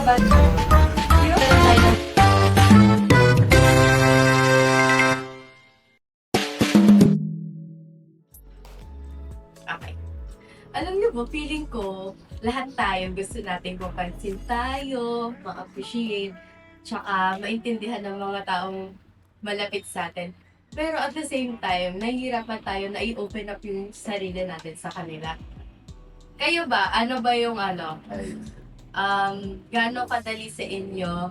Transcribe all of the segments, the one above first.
ba? Okay. Alam niyo ba, feeling ko, lahat tayo gusto natin mapansin tayo, ma-appreciate, tsaka maintindihan ng mga taong malapit sa atin. Pero at the same time, nahihirapan tayo na i-open up yung sarili natin sa kanila. Kayo ba, ano ba yung gaano kadali sa inyo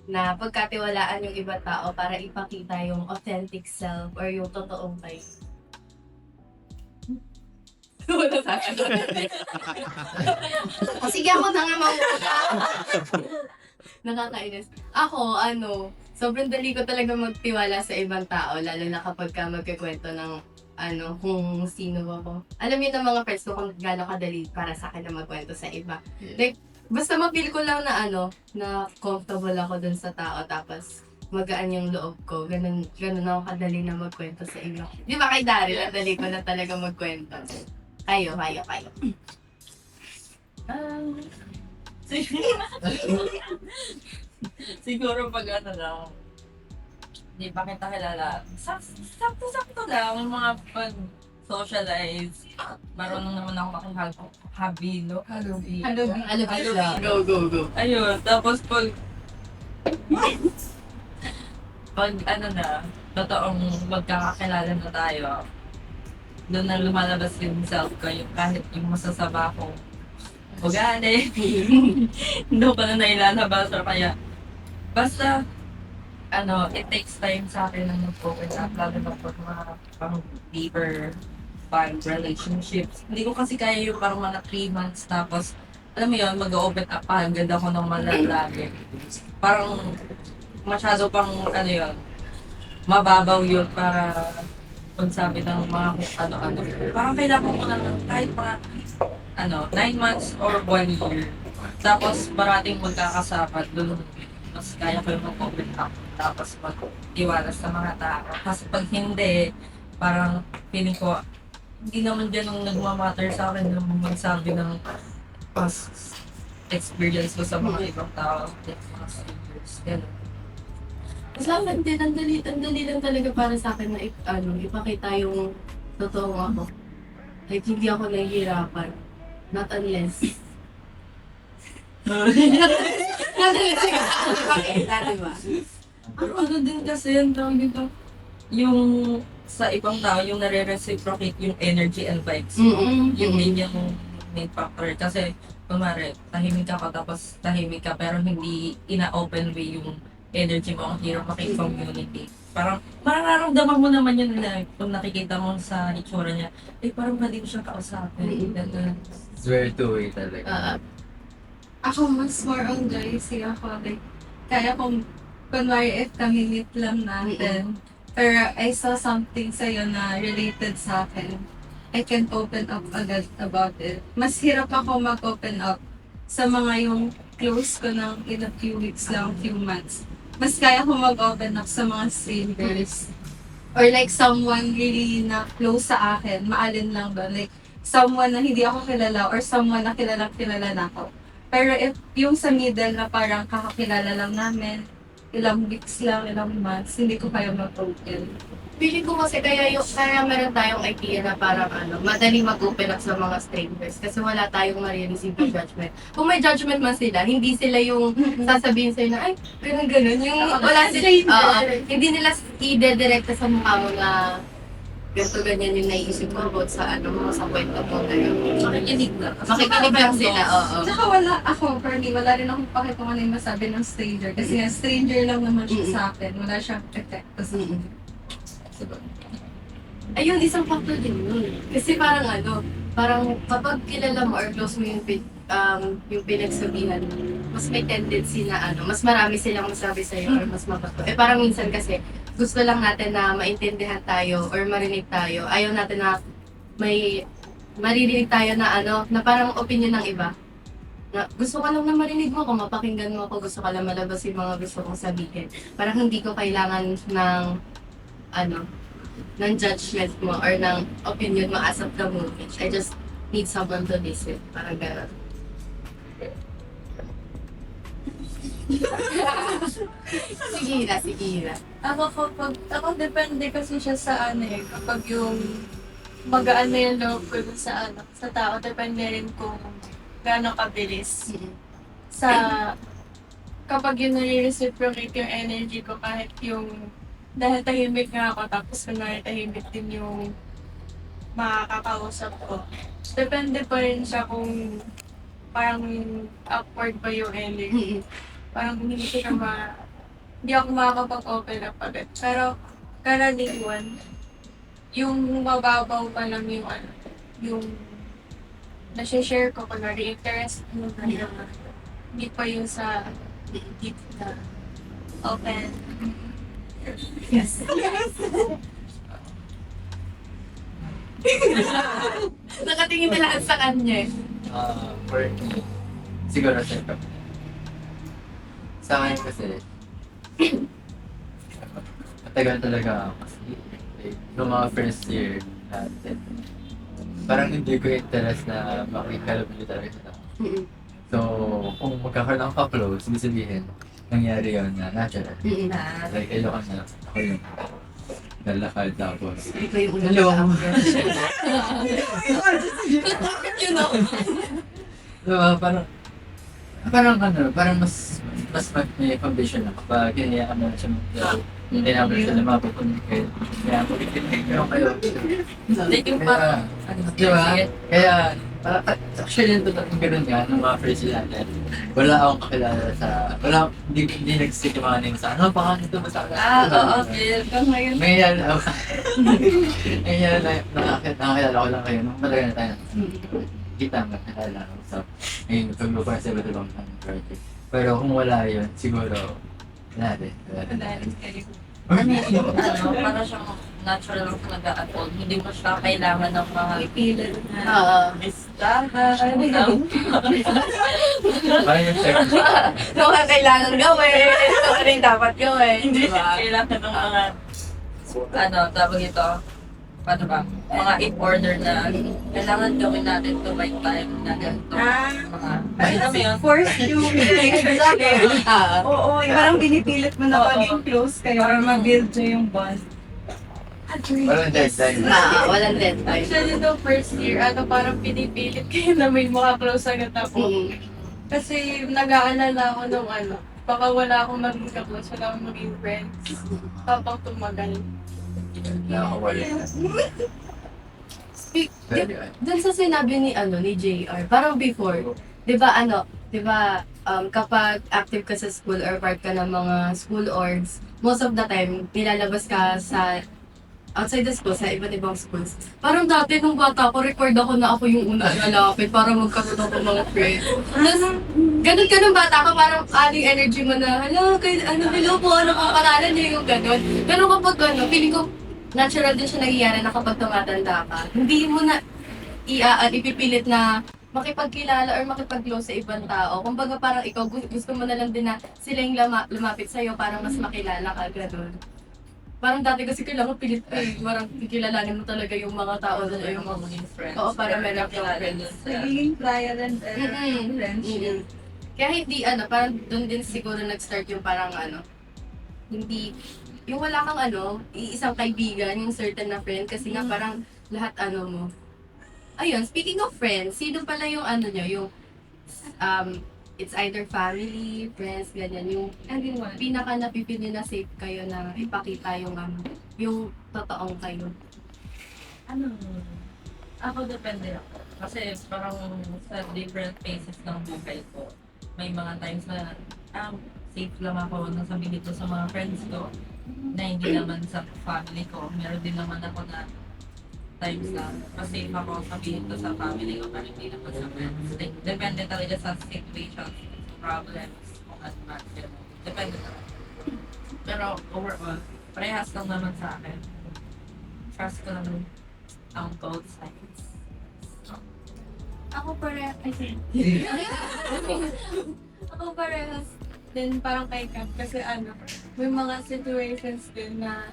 na pagkatiwalaan yung ibang tao para ipakita yung authentic self or yung totoong kayo? Wala sa akin. O sige, ako na nga mauna. Nakakainis. Ako, sobrang dali ko talaga magtiwala sa ibang tao, lalo na kapag ka magkikwento ng kung sino ako. Alam niyo ng mga friends ko kung gaano kadali para sa akin na magkwento sa iba. Like, basta ma-feel ko lang na na comfortable ako dun sa tao, tapos magaan yung loob ko. Ganun ako kadali na magkwento sa iba. Di ba kay Daryl, ang dali ko na talaga magkwento. Kayo. Siguro pag lang, hindi pa kita kilala. Sakto-sakto lang, yung mga pag-socialize. Marunong naman ako makipaghabilo. Halubi. Go. Ayun, tapos pag totoong magkakakilala na tayo, doon na lumalabas yung self ko, yung kahit yung masasaba ko ugali, hindi ko na nailalabas or kaya basta it takes time sa akin na mag-open up, lalo na pag mga pang deeper bond relationships. Hindi ko kasi kaya yung parang mga 3 months tapos alam mo yun, mag-open up pa agad ako ng malalagi. Parang masyado pang mababaw yun para pagsabi ng mga kung ano-ano. Parang kailangan ko na kahit mga 9 months or 1 year. Tapos parating magkakasama doon. Mas kaya ko yung mag-open up. Tapos mag-iwala sa mga tao. Kasi pag hindi, parang feeling ko, hindi naman dyan ang nagmamatter sa akin yung magsabi ng past experience ko sa mga ibang tao. Like mga strangers. Ganun. Salamat din, ang dali lang talaga para sa akin na ipakita yung totoo ako. Like, hindi ako nahihirapan. Not unless. Ipakita, diba? Pero din kasi yung tawag dito, yung sa ibang tao, yung nare-reciprocate yung energy and vibes mo. Yung din yung main factor. Kasi, kumari, tahimik ka tapos tahimik ka, pero hindi ina-open way yung energy mo, ang hirap makik-community. Parang, mararamdaman mo naman yun na kung nakikita mo sa itsura niya, parang mali siya kausapin. It's very two-way talaga. Ako mas more on joy. Sige ako, like, kaya kung kunwari if kami-meet lang natin, pero I saw something sa'yo na related sa akin, I can open up agad about it. Mas hirap ako mag-open up sa mga yung close ko ng in a few weeks lang, few months. Mas kaya ko mag-open up sa mga strangers. Or like someone really na close sa akin, maalin lang doon. Like someone na hindi ako kilala or someone na kilala na ako. Pero if yung sa middle na parang kakakilala lang namin, ilang weeks lang, ilang months, hindi ko kaya mag-open. Feeling ko kasi kaya meron tayong idea na parang madali mag-open up sa mga strangers kasi wala tayong ma-receive na judgment. Kung may judgment man sila, hindi sila yung sasabihin sa'yo na, ay, ganun. Yung wala sila, hindi nila i-dedirekta sa mukha mo na ganito ganyan yung naiisip mo about sa mga sa kwento mo na yun. Makikinig Makikinig lang sila, oo. Tsaka for me, wala rin akong pakit kung ano yung masabi ng stranger. Kasi nga, stranger lang naman siya sa akin. Wala siyang epekto sa akin. Ayun, isang factor din yun. Kasi parang kapag kilala mo or close mo yung pinagsabihan, mas may tendency na mas marami silang masabi sa'yo or mas mabato. Parang minsan kasi, gusto lang natin na maintindihan tayo or marinig tayo. Ayaw natin na may maririnig tayo na na parang opinion ng iba. Na gusto ka lang na marinig mo, kung mapakinggan mo ako, gusto ka lang malabas yung mga gusto kong sabihin. Parang hindi ko kailangan ng judgment mo or ng opinion mo as of the moment. I just need someone to listen. Parang gano'n. Sige na, sige na. Ako depende kasi siya sa ano eh, kapag yung magaan na yung loob ko dun sa ano, sa tao, depende rin kung gaano kabilis. Sa, kapag yung nare-reciprocate yung energy ko, kahit yung, dahil tahimik nga ako, tapos kunwari tahimik din yung makakausap ko. Depende pa rin siya kung parang upward pa yung energy. Parang hindi ako makakapag-open up agad. Pero karaniwan, yung mababaw pa lang yung ano, yung nasi-share ko, kunwari interest mo na yung hindi pa yung sa deep na open. Yes. Nakatingin na lahat sa kanya eh. For me, siguro check-up. Sa akin kasi, matagal talaga ako kasi like, noong mga first year natin, parang hindi ko interest na makikalabili talaga sa tao. So, kung magkakaroon ako ka-close, ibig sabihin, nangyari yun na natural. Like, Ilocos na ako yung lalakad tapos, Ikaw yung unang hello! You know? Diba, parang mas may foundation na kapag hinayaan mo na siya mag-flow. Hindi naman siya lumabot kung kayo. Kaya mag-itinake kayo. Like yung parang, Diba? Kaya, actually, yung totoong ganun nga, nung mga first year natin, wala akong kakilala hindi nag-stick yung mga names sa, ano, baka nito ba sa akin? oo, feel ko ngayon. Ngayon, nakakilala ko lang kayo nung matagal na tayo. Kita ang kakilala ko. So, ngayon, pag-lupa sa iba't ibang project. Pero kung wala yun, siguro, wala din. Para siyang natural lang nag-a-unfold. Hindi mo siya kailangan ng mga Pipilan na. Oo. listahan. Parang yung check. Ito ka kailangan gawin. Ito ka rin dapat gawin. Hindi Diba? kailangan ng mga, tawag ito, paano ba? Mga in-order na kailangan gawin natin to by time na ganito. Mga, alam mo yun? Force yung relationship. Oo, parang pinipilit mo na Oo. maging close kayo para ma-build nyo yung bond. Parang deadline. Walang deadline. Actually, no first year, parang pinipilit kayo na may mga close agad ako. Kasi nag-aalala ako nung baka wala akong maging ka-close, wala akong maging friends. Habang tumagal. Nakakawala. Speak, Very odd. dun sa sinabi ni JR, parang before, di ba, kapag active ka sa school or part ka ng mga school orgs, most of the time, nilalabas ka sa outside the school, sa iba't ibang schools. Parang dati nung bata ko, record ako na ako yung una lalapit para magkaroon ako ng mga friends. Tapos, ganun ka nung bata ka, parang aling energy mo na, hello po, ano pong pangalan niyo yung ganun. Pero kapag feeling ko, natural din siya nangyayari na kapag tumatanda ka. Hindi mo na ipipilit na makipagkilala or makipag-close sa ibang tao. Kumbaga parang ikaw gusto mo na lang din na sila yung lumapit sa'yo para mas makilala ka, ganun. Parang dati kasi kailangan pilit ka eh. Parang kilalanin mo talaga yung mga tao doon o yung mga maging friends. Oo, para meron kang Kilala friends. dun sa- Nagiging trial and error friendship. Kaya hindi parang doon din siguro nag-start yung parang hindi, yung wala kang isang kaibigan, yung certain na friend, kasi nga parang lahat mo. Ayun, speaking of friends, sino pala yung nyo, yung it's either family, friends, ganyan, yung Everyone. pinaka napipili na safe kayo na ipakita yung totoong kayo. Ako depende ako. Kasi parang sa different phases ng buhay ko, may mga times na safe lang ako na sabihin dito sa mga friends ko na hindi naman sa family ko. Meron din naman ako na times na mas safe ako sabihin to sa family ko pero hindi naman sa friends. Like, depende talaga sa situations, problems, kung ano man. Depende talaga. Pero overall, parehas lang naman sa akin. Trust ko naman ang both sides. Ako parehas din parang kay Kat kasi may mga situations din na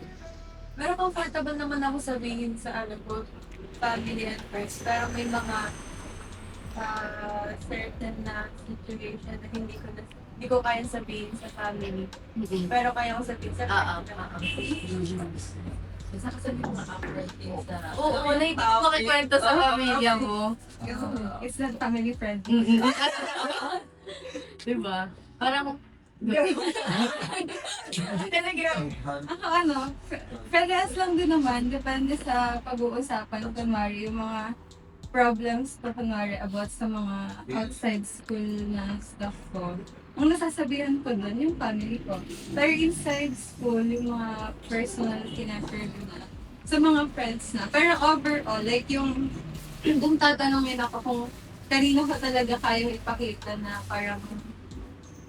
pero comfortable naman ako sabihin sa both family and friends. Pero may mga sa certain na situation na hindi ko kaya sabihin sa family. Pero kaya ko sabihin sa friends. Isa kasi yung mga awkward things na... Oo, na hindi ko makikwento sa pamilya mo. It's not family friendly. Diba? Parang, talaga, Ako parehas lang din naman. Depende sa pag-uusapan. Kunwari, yung mga problems ko kunwari about sa mga outside school na stuff ko. Ang nasasabihan ko dun, yung family ko. Pero inside school, yung mga personal kinashare ko na sa mga friends na. Pero overall, like yung kung tatanungin ako kung kanino ko talaga kayang ipakita na parang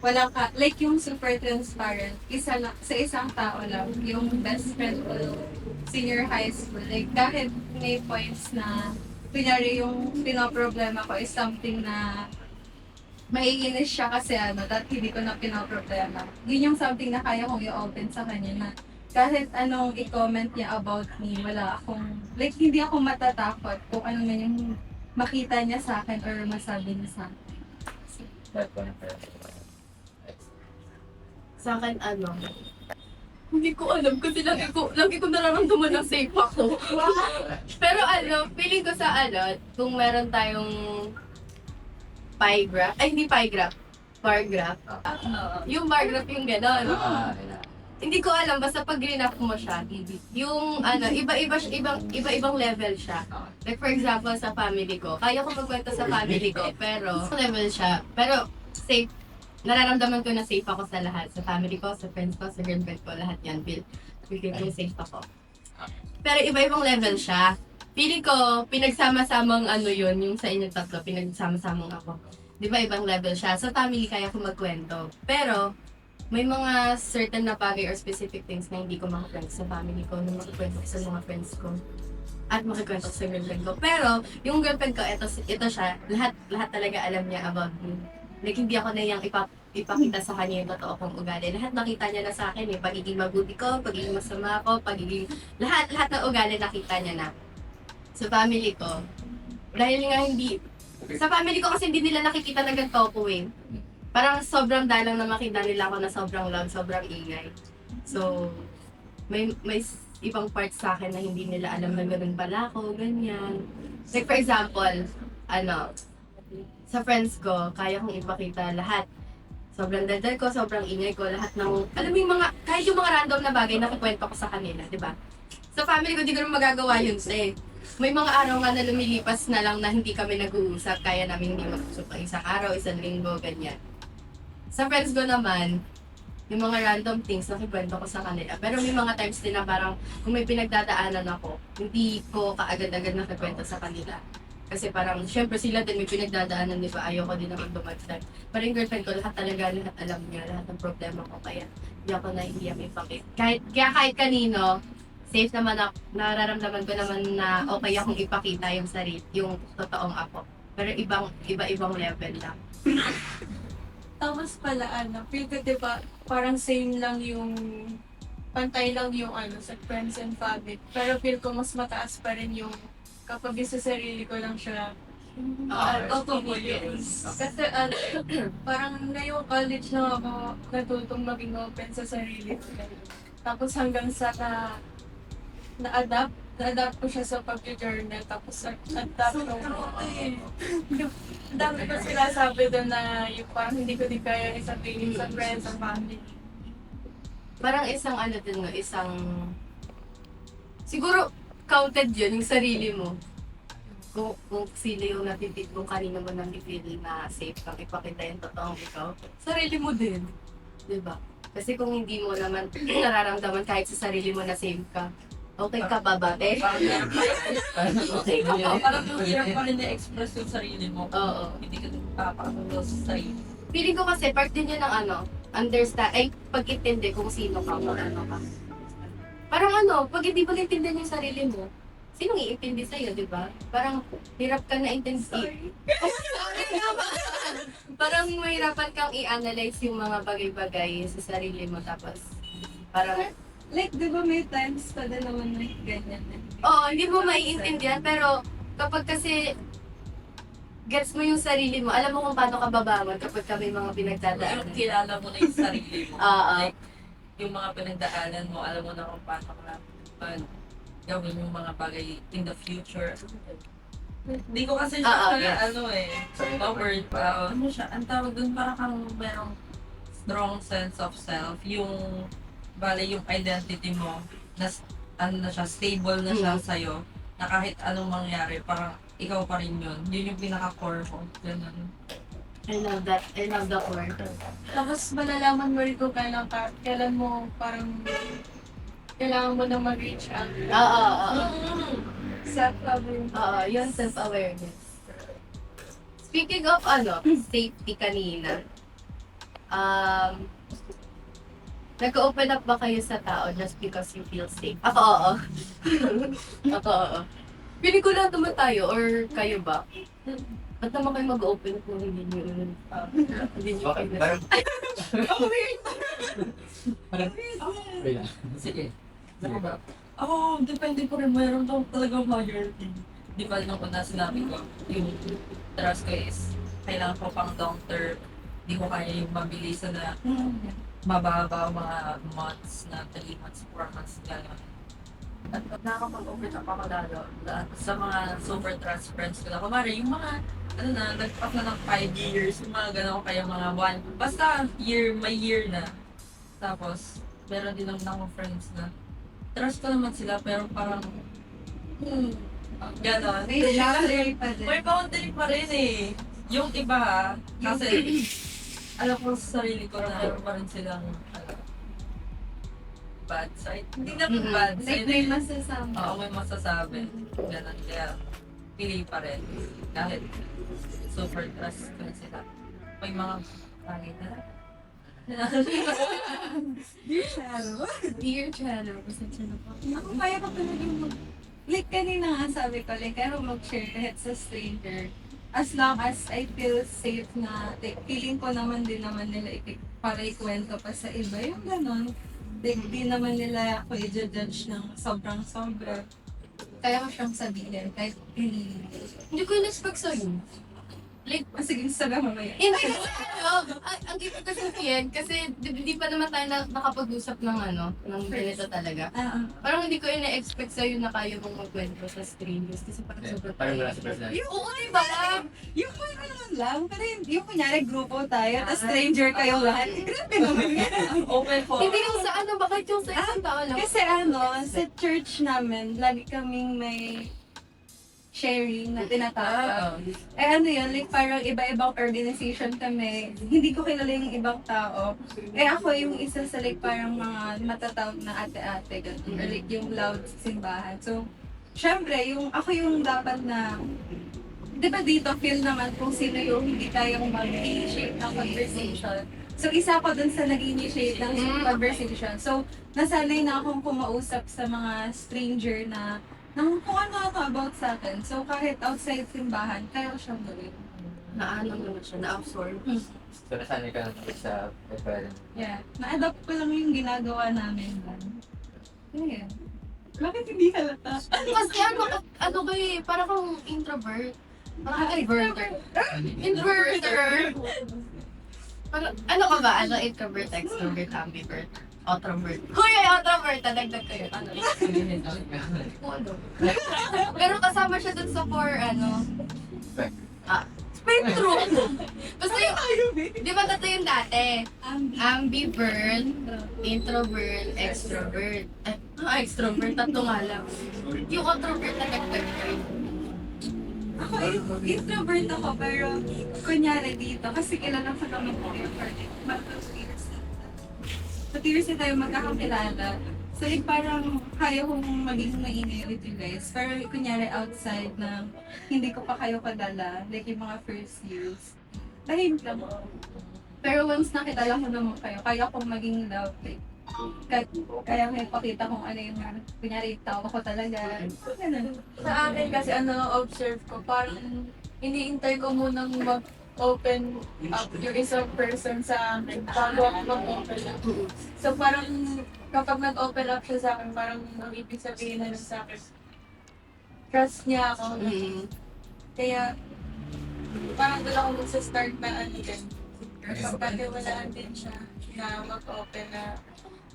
wala ka, like yung super transparent, isa lang, sa isang tao lang, yung best friend ko senior high school. Like kahit may points na, kunyari yung pinoproblema ko is something na maiinis siya kasi that hindi ko na pinoproblema. Yun yung something na kaya kong i-open sa kanya na kahit anong i-comment niya about me, wala akong, like hindi ako matatakot kung ano man yung makita niya sa akin or masabi niya sa akin. sa akin, hindi ko alam kasi lagi ko nararamdaman na safe ako. Pero feeling ko sa kung meron tayong pie graph, ay hindi pie graph, bar graph. Yung bar graph yung gano'n. Hindi ko alam, basta pag graph mo siya, yung iba-ibang level siya. Like for example, sa family ko, kaya ko magkwento sa family ko, pero level siya. Pero safe, nararamdaman ko na safe ako sa lahat. Sa family ko, sa friends ko, sa girlfriend ko, lahat yan. Feel ko safe ako. Pero iba-ibang level siya. Feeling ko, pinagsama-samang yun, yung sa inyong tatlo, pinagsama-samang ako. Di ba ibang level siya? Sa family, kaya ko magkwento. Pero, may mga certain na bagay or specific things na hindi ko makakwento sa family ko, na makakwento ko sa mga friends ko. At makakwento ko sa girlfriend ko. Pero, yung girlfriend ko, ito siya, lahat talaga alam niya about me. Like, hindi ako na yung ipakita sa kanya yung totoo kong ugali. Lahat nakita niya na sa akin pagiging mabuti ko, pagiging masama ko, lahat ng ugali nakita niya na. Sa family ko, dahil nga sa family ko kasi hindi nila nakikita na ganito ako Parang sobrang dalang na makita nila ako na sobrang loud, sobrang ingay. So, may ibang parts sa akin na hindi nila alam na ganun pala ako, ganyan. Like for example, sa friends ko, kaya kong ipakita lahat. Sobrang daldal ko, sobrang ingay ko, lahat ng, alam mo yung kahit yung mga random na bagay na kikwento ko sa kanila, di ba? Sa family ko, di ko rin magagawa yun may mga araw nga na lumilipas na lang na hindi kami nag-uusap, kaya namin hindi mag-usap ang isang araw, isang linggo, ganyan. Sa friends ko naman, yung mga random things na kikwento ko sa kanila. Pero may mga times din na parang kung may pinagdadaanan ako, hindi ko kaagad-agad nakikwento sa kanila. Kasi parang, syempre sila din may pinagdadaanan, di ba? Ayoko din naman dumagdag. Pero yung girlfriend ko, lahat alam niya, lahat ng problema ko. Kaya hindi ako nahihiya may pakit. Kahit kanino, safe naman ako, nararamdaman ko naman na okay akong ipakita yung yung totoong ako. Pero iba-ibang level lang. Tapos pala, feel ko diba, parang same lang yung, pantay lang yung sa friends and family. Pero feel ko mas mataas pa rin yung kapag sa sarili ko lang siya. Yes. Kasi parang ngayong college lang ako natutong maging open sa sarili ko. Tapos hanggang sa na-adapt ko siya sa pag-journal. Tapos adapt ko. Ang dami ko sinasabi doon na yung parang hindi ko di kaya isabihin sa friends, sa family. Parang isang siguro counted yun, yung sarili mo. Kung sino yung kung kanino mo napipili na safe kang ipakita yung totoong ikaw, sarili mo din. Diba? Kasi kung hindi mo naman nararamdaman kahit sa sarili mo na safe ka, okay ka ba, bate? Okay ka ba? Parang yung hirap pa rin na-express yung sarili mo. Oo. Hindi ka nagpapakalo sa sarili. Feeling ko kasi, part din yun ng pag-intindi kung sino ka, kung ano ka. Parang pag hindi mo naintindihan yung sarili mo, sinong iintindi sa'yo, di ba? Parang hirap ka na intindi. Sorry naman! Parang mahirapan kang i-analyze yung mga bagay-bagay sa sarili mo, tapos parang Like, di ba may times pa din naman na ganyan? oo, hindi mo maiintindihan, pero kapag kasi gets mo yung sarili mo. Alam mo kung paano ka babangon kapag ka may mga Yung pinagdadaanan. kilala mo na yung sarili mo. Oo. Like, yung mga pinagdaanan mo, alam mo na kung paano ka gawin yung mga bagay in the future. Hindi ko kasi siya yes. ano eh, covered pa. Ano siya, ang tawag dun parang kang merong strong sense of self. Yung, bale yung identity mo, na, ano na siya, stable na siya sa'yo, na kahit anong mangyari, parang ikaw pa rin yun. Yun yung pinaka-core ko. Ganun. I love that. I love the word. Tapos malalaman mo rin kung kailan mo parang kailangan mo na mag-reach out. Oo. Self-love. Oo, yun, self-awareness. Speaking of safety kanina, nag-open up ba kayo sa tao just because you feel safe? Ako, oo. Ako, oo. Pili ko lang naman tayo, or kayo ba? Ba't naman kayo mag-open up kung hindi nyo, hindi nyo Okay, kayo parang... Parang... Wait lang. Sige. Sige ba? Oo, depende po rin. Mayroon daw talagang loyalty. Di ba nung una sinabi ko, yung trust ko is kailangan ko pang long term. Di ko kaya yung mabilisan na mababa mga months na 3 months, 4 months, gano'n. At nakakapag-open up ako lalo sa mga super trust friends ko na. Kumari, yung mga, nagpak na ng 5 years, yung mga gano'n, kaya mga 1, basta may year na. Tapos, meron din naman akong friends na trust ko naman sila, pero parang, gano'n. May boundary pa din. May boundary pa rin eh. Yung iba, kasi alam ko sa sarili ko na meron pa rin silang bad side. Hindi naman bad Like side. may masasabi. Oo, may masasabi. Ganun. Kaya, pili pa rin. Kahit super trust ko na sila. May mga pangit na. Dear Shadow. Dear Channel, pasensya na po. Ako kaya ko talaga like kanina nga sabi ko, like kaya ko mag-share kahit sa stranger. As long as I feel safe na, like, feeling ko naman din naman nila para ikwento pa sa iba. Yung ganun. Like, di naman nila ako i-judge ng sobrang-sobra. Kaya ko siyang sabihin, kahit hindi. Hindi ko in-expect sa'yo. Like, Sige, sabi mo mamaya. hindi kasi ang gipit ko sabihin, kasi di pa naman tayo nakapag-usap ng ng ganito talaga. Parang hindi ko ina-expect sa'yo na kaya mong magkwento sa strangers kasi parang sobrang Parang wala sa personality. Oo, diba? Yung ano naman lang, pero yung kunyari grupo tayo, tapos stranger kayo lahat. Grabe naman yan. Open for. Hindi yung sa bakit yung sa isang tao lang? Kasi sa church namin, lagi kaming may sharing na tinatawag. Yun, like parang iba-ibang organization kami. Hindi ko kilala yung ibang tao. Ako yung isa sa like parang mga matatawag na ate-ate, ganun. Or like yung loud sa simbahan. So, syempre, ako yung dapat na, di ba dito feel naman kung sino yung hindi kayang mag-initiate ng conversation. So, isa ko dun sa nag-initiate ng conversation. So, nasanay na akong kumausap sa mga stranger na nang kung ano about sa akin. So, kahit outside simbahan, kaya ko siyang gawin. Naman siya, na-absorb. So, nasanay ka naman sa parent. Yeah. Na-adopt ko lang yung ginagawa namin. Yeah. Bakit hindi halata? Kasi ano ba eh, parang kang introvert. Parang inverter. Inverter! Parang, ano ka ba? Introvert, extrovert, ambivert, outrovert. Hoy, outrovert! Dagdag kayo. Ano? Pero kasama siya dun sa spectrum. Basta yung, di ba dati yung dati? Ambivert, introvert, extrovert. Extrovert, tatlo nga lang. Yung outrovert na dagdag kayo. Ako, introvert ako, pero kunyari dito, kasi kilala ko naman ko yung party. Years na tayo magkakakilala. So, like, parang kaya kong maging maingay with you guys. Pero kunyari outside na hindi ko pa kayo kadala, like yung mga first years, tahimik lang ako. Pero once nakilala ko naman kayo, kaya kong maging loud, like, kaya may pakita kung ano yung, kunyari, tao ko talaga. Ganun. Sa akin kasi observe ko, parang iniintay ko munang mag-open up yung isang person sa akin bago ako mag-open up. So parang kapag nag-open up siya sa akin, parang ang ibig sabihin na sa akin, trust niya ako. Kaya parang doon ako magsa-start na ano din. Pagkatiwalaan din siya na mag-open na,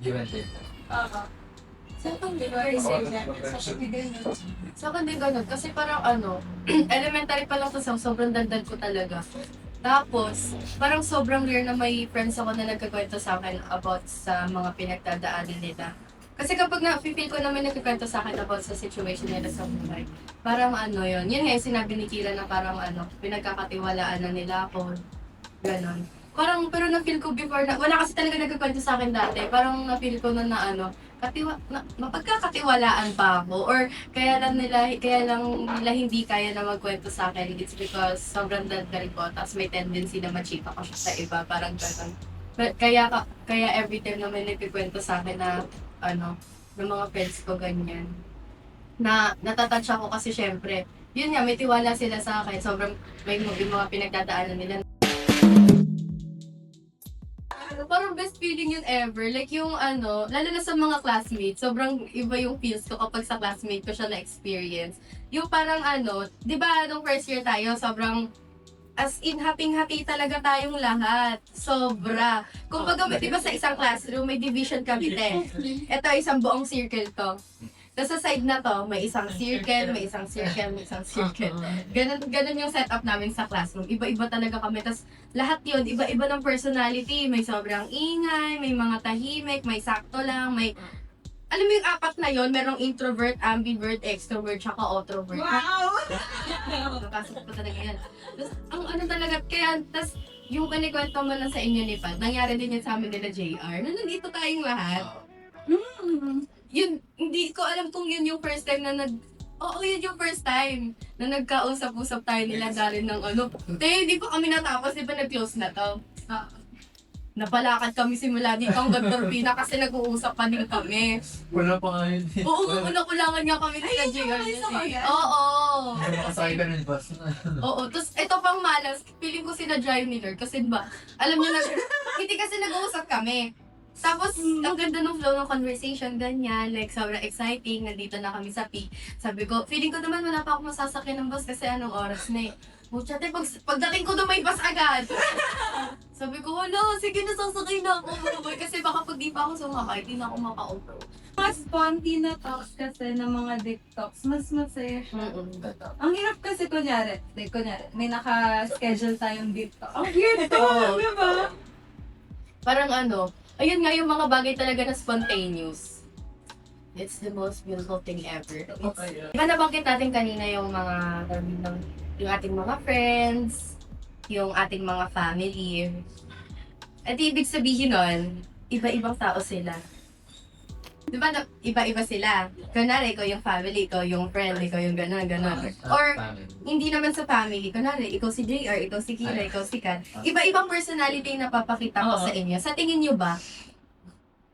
Give and take. Sa akin, di ba, isip niya. So, Sa akin din ganun. Kasi parang elementary pa lang to, sobrang dagdag ko talaga. Tapos, parang sobrang rare na may friends ako na nagkakwento sa akin about sa mga pinagdadaanan nila. Kasi kapag na-feel ko na may nagkakwento sa akin about sa situation nila sa buhay, parang yun. Yun nga yung sinabi ni Kira na parang pinagkakatiwalaan na nila ako. Ganon. Parang, pero na-feel ko before na, wala kasi talaga nagkakwento sa akin dati. Parang na-feel ko na mapagkakatiwalaan pa ako. Or kaya lang nila hindi kaya na magkwento sa akin. It's because sobrang dagdag ko. Tapos may tendency na machika ko siya sa iba. Parang ganon. Kaya every time na may nagkikwento sa akin na ng mga friends ko ganyan. Na natatouch ako kasi syempre, yun nga, may tiwala sila sa akin. Sobrang may mga pinagdadaanan nila. Parang best feeling yun ever. Like yung lalo na sa mga classmates, sobrang iba yung feels ko kapag sa classmate ko siya na-experience. Yung parang di ba nung first year tayo, sobrang as in happy talaga tayong lahat. Sobra. Kung baga, di ba sa isang classroom, may division kami Ito isang buong circle to. Tapos sa side na to, may isang circle, may isang circle, may isang circle. Ganun yung setup namin sa classroom. Iba-iba talaga kami. Tapos lahat yun, iba-iba ng personality. May sobrang ingay, may mga tahimik, may sakto lang, may... Alam mo yung apat na yun, merong introvert, ambivert, extrovert, tsaka outrovert. wow! Napasok ko talaga yan. Tapos, ang talaga, kaya, tas, yung kanikwento mo lang sa inyo ni Pat, nangyari din yan sa amin nila JR, na nandito tayong lahat. Yun, hindi ko alam kung yun yung first time na Oo, yun yung first time na nagkausap-usap tayo nila Darren ng hindi pa kami natapos, di ba nag-close na to? Napalakad kami simula dito hanggang Torpina kasi nag-uusap pa din kami. Wala pa nga yun. Oo, kulangan nga kami nila JR. Oo. Hindi makasakay ka ng bus. Oo, tapos ito pang malas, feeling ko sila drive ni Lord kasi ba, alam niyo na, hindi kasi nag-uusap kami. Tapos, ang ganda ng flow ng conversation, ganyan, like, sobrang exciting, nandito na kami sa peak. Sabi ko, feeling ko naman wala pa ako masasakyan ng bus kasi anong oras na eh. Mucha, pagdating ko doon may bus agad. Sabi ko, sige na, sasakay na ako. Kasi baka pag di pa ako sumakay, di na ako maka-auto. Mas sponty na talks kasi ng mga dick talks, mas masaya siya. Ang hirap kasi kunyari, may naka-schedule tayong dick talk. Ang weird to, di ba? Parang ayun nga yung mga bagay talaga na spontaneous. It's the most beautiful thing ever. Diba nabanggit natin kanina yung yung ating mga friends, yung ating mga family. At ibig sabihin nun, iba-ibang tao sila. Diba iba-iba sila? Kunwari, ikaw yung family, ikaw yung friend, ikaw yung gano'n. Or, hindi naman sa family. Kunwari, ikaw si JR, ikaw si Kira, ikaw si Kat. Iba-ibang personality yung napapakita ko sa inyo. Sa tingin nyo ba,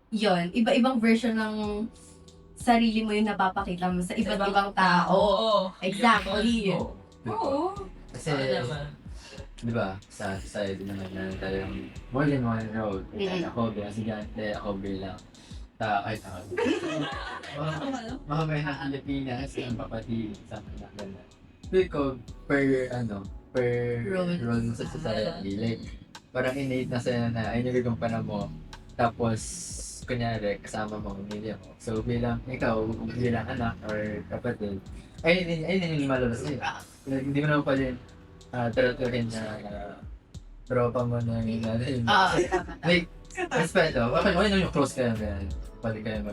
yon iba-ibang version ng sarili mo yung napapakita mo sa iba't ibang tao? Oo. Exactly. Oo. Kasi, di ba, sa society naman na talagang more than one road. Ako bilang sigante, ako bilang kahit ako. Mga may ng Pilipinas, ang papati, something like that. Feel ko, per role mo sa society, like, parang innate na sa'yo na ay nagagampanan mo. Tapos, kunyari, kasama mo ang pamilya mo. So, ikaw, bilang anak or kapatid, ay yung lumalabas sa'yo. Hindi mo naman pa din taruturin na tropa mo na yung like, respeto. Okay na yung close kayo, ganyan. Pwede kayo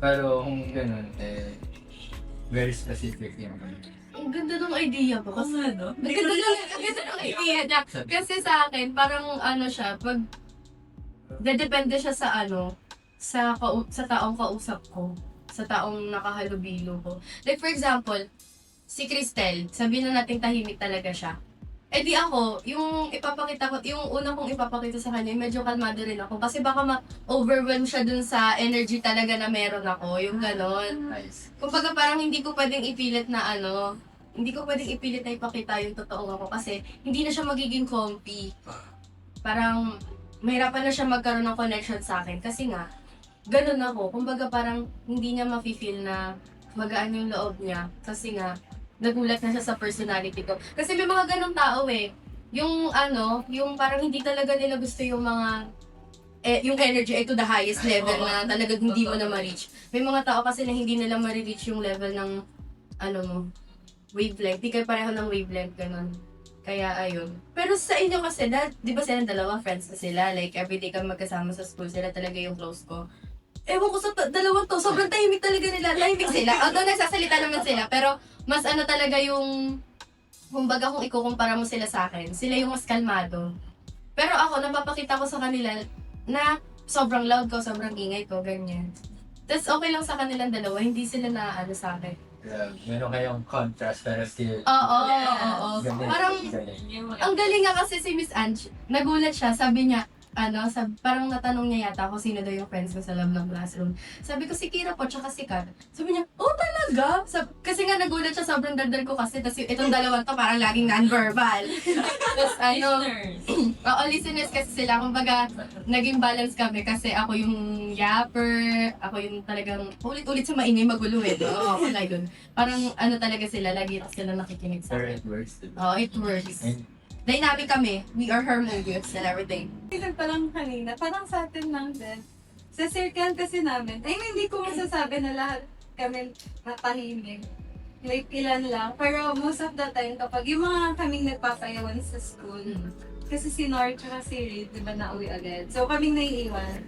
pero kung gano'n, very specific yung Ang ganda ng idea mo. Kasi Ang ano? ang ganda ng idea niya. Kasi sa akin, parang siya, depende siya sa sa taong kausap ko. Sa taong nakahalubilo ko. Like for example, si Cristel, sabihin na natin tahimik talaga siya. Eh di ako, yung una kong ipapakita sa kanya, medyo kalmado rin ako. Kasi baka ma-overwhelm siya dun sa energy talaga na meron ako. Yung ganon. nice. Kumbaga parang hindi ko pwedeng ipilit na ipakita yung totoong ako kasi hindi na siya magiging comfy. Parang mahirapan na siya magkaroon ng connection sa akin kasi nga, ganun ako. Kumbaga parang hindi niya mafe-feel na magaan yung loob niya kasi nga, nagulat na siya sa personality ko. Kasi may mga ganong tao eh. Yung parang hindi talaga nila gusto yung mga yung energy ay to the highest level na talagang hindi mo na ma-reach. May mga tao kasi na hindi nila ma-reach yung level ng wavelength. Di kayo pareho ng wavelength, ganun. Kaya ayun. Pero sa inyo kasi, di ba silang dalawa friends na sila? Like, everyday kami magkasama sa school, sila talaga yung close ko. Ewan ko sa dalawang to, sobrang tahimik talaga nila. Tahimik sila. Although nagsasalita naman sila, pero mas talaga yung, kumbaga kung ikukumpara mo sila sa akin, sila yung mas kalmado. Pero ako, napapakita ko sa kanila na sobrang loud ko, sobrang ingay ko, ganyan. Tapos okay lang sa kanilang dalawa, hindi sila na sa akin. Meron kayong contrast pero still Oo. ganun. Parang, ang galing nga kasi si Miss Ange, nagulat siya, sabi niya, parang natanong niya yata kung sino daw yung friends ko sa loob ng classroom. Sabi ko si Kira po, tsaka si Kat. Sabi niya, oh talaga? Kasi nga nagulat siya, sobrang daldal ko kasi. Tapos itong dalawang to parang laging non-verbal. Tapos oo, listeners kasi sila. Kumbaga, naging balance kami kasi ako yung yapper, ako yung talagang ulit-ulit sa maingay magulo eh. Oo, ako like yun. Parang talaga sila, lagi sila nakikinig sa Pero akin. it works diba? Oo, it works. And Dynamic kami. We are harmonious and everything. Tingnan pa lang kanina, parang sa atin lang din. Sa circle kasi namin, hindi ko masasabi na lahat kami matahimik. Like, ilan lang. Pero most of the time, kapag yung mga kaming nagpapayawan sa school, kasi si Nor tsaka si Reid, di ba, nauwi agad. So, kaming naiiwan.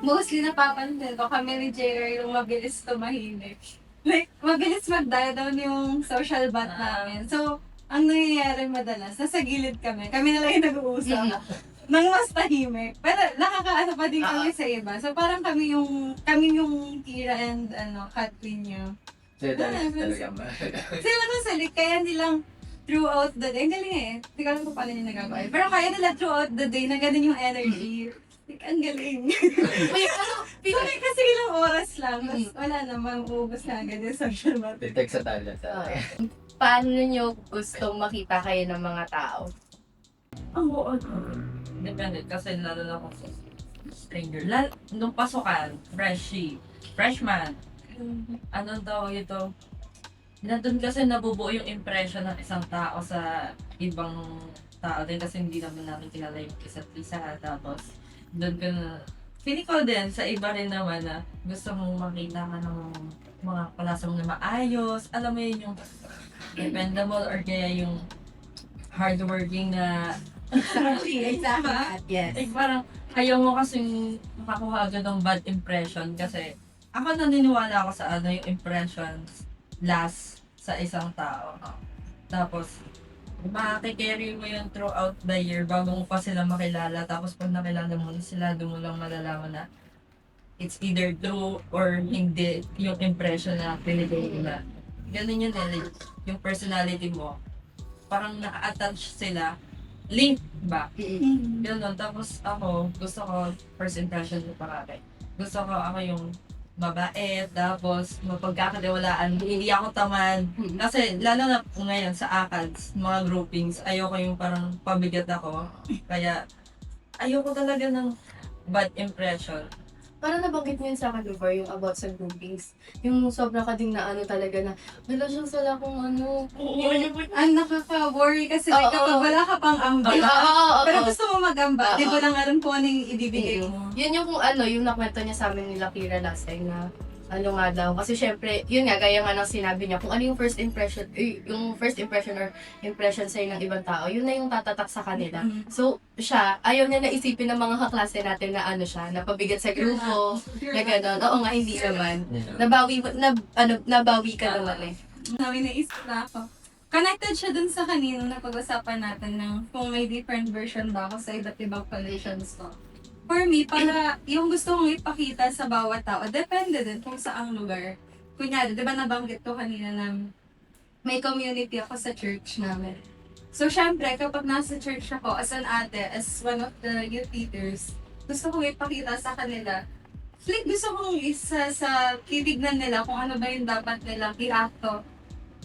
Mostly napapansin ko, kami ni JR yung mabilis tumahimik. Like, mabilis mag-die down yung social bot namin. So, ang nangyayari madalas, nasa gilid kami. Kami na lang yung nag-uusap. Nang mas tahimik. Pero nakakaano pa din kami sa iba. So parang kami yung Kira and Kat Queen nyo. so talaga ba? Sila nung salik, kaya nilang throughout the day. Ang galing eh. Hindi ko alam kung paano nyo nagagawa. Pero kaya nila throughout the day na ganun yung energy. Like, ang galing. Wait, Sorry kasi ilang oras lang. Tapos wala namang uubos na agad yung social media. Detect sa talent. paano nyo gustong makita kayo ng mga tao? Ang buod. Depende, kasi lalo na kung sa stranger. Nung pasukan, freshman, anong tawag ito? Nandun kasi nabubuo yung impression ng isang tao sa ibang tao din kasi hindi naman namin kilala yung isa't isa. Tapos, doon ka na, feeling ko din sa iba rin naman na gusto mong makita ka ng mga klase mong na maayos. Alam mo yun yung dependable or kaya yung hardworking na Exactly. Yes. like parang ayaw mo kasing makakuha agad ng bad impression kasi ako naniniwala ako sa yung impressions last sa isang tao. Tapos, makakikarry mo yun throughout the year bago mo pa sila makilala. Tapos pag nakilala mo na sila, doon mo lang malalaman na it's either true or hindi yung impression na pinigay nila. Ganun yun yung personality mo. Parang naka-attach sila. Link ba? Ganun. Tapos ako, gusto ko, first impression ko parate. Gusto ko ako yung mabait, tapos mapagkakatiwalaan, hindi ako tamad. Kasi lalo na ngayon sa ACADS, mga groupings, ayoko yung parang pabigat ako. Kaya ayoko talaga ng bad impression. Parang nabanggit mo yun sa akin before, yung about sa groupings. Yung sobra ka ding na talaga na, wala siyang sala kung Ang nakaka-worry kasi Oo, kapag wala ka pang ambag. Oo. Pero gusto mo mag-amba, Oo. di ba lang alam kung ano yung ibibigay mo. Yun yung kung yung nakwento niya sa amin nila Kira last time na nga daw. Kasi syempre, yun nga, gaya nga ng sinabi niya, kung ano yung first impression or impression sa'yo ng ibang tao, yun na yung tatatak sa kanila. So, siya, ayaw niya naisipin ng mga kaklase natin na siya, napabigat sa grupo, na gano'n. Oo nga, hindi naman. Nabawi ka naman eh. May naisip na ako. Connected siya dun sa kanina na pag-usapan natin ng kung may different version ba ako sa iba't ibang collisions ko. For me, para yung gusto kong ipakita sa bawat tao, depende din kung saang lugar. Kunyari, di ba nabanggit ko kanina na may community ako sa church namin. So, syempre, kapag nasa church ako, as an ate, as one of the youth leaders, gusto kong ipakita sa kanila, gusto kong isa sa titignan nila kung ano ba yung dapat nilang i-acto.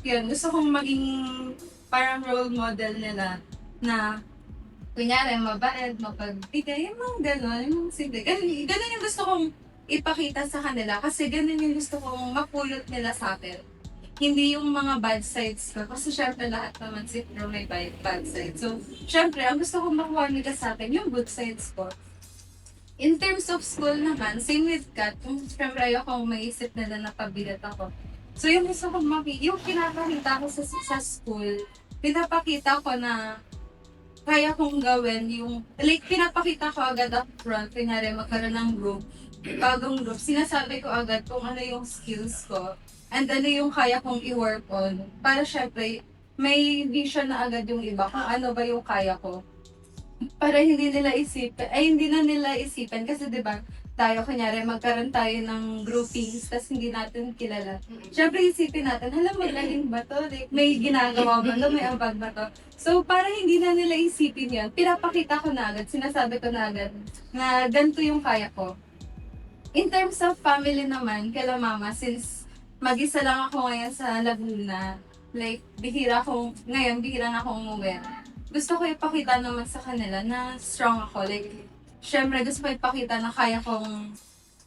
Yun, gusto kong maging parang role model nila na kunyari, mabait, mapagbigay, yung mga gano'n, yung sige. Ganun yung gusto kong ipakita sa kanila kasi ganun yung gusto kong mapulot nila sa akin. hindi yung mga bad sides ko. Kasi syempre lahat naman si Pro may bad sides. So, syempre, ang gusto kong makuha nila sa akin, yung good sides ko. In terms of school naman, same with Kat, kung syempre ayoko maisip nila na pabigat ako. So, yung gusto kong yung pinapakita ko sa school, pinapakita ko na kaya kong gawin yung, like, pinapakita ko agad up front, kunyari magkaroon ng group, bagong group, sinasabi ko agad kung ano yung skills ko, and ano yung kaya kong i-work on, para syempre, may vision na agad yung iba kung ano ba yung kaya ko. Para hindi nila isipin, hindi na nila isipin, kasi diba, tayo, kunyari, magkaroon tayo ng groupings, tas hindi natin kilala. Syempre, isipin natin, hala, magaling ba to? Like, may ginagawa ba to? May ambag ba to? So, para hindi na nila isipin yan, pinapakita ko na agad, sinasabi ko na agad, na ganito yung kaya ko. In terms of family naman, kala mama, since mag-isa lang ako ngayon sa Laguna, like, bihira na akong umuwi. Gusto ko ipakita naman sa kanila na strong ako. Like, syempre, gusto ko ipakita na kaya kong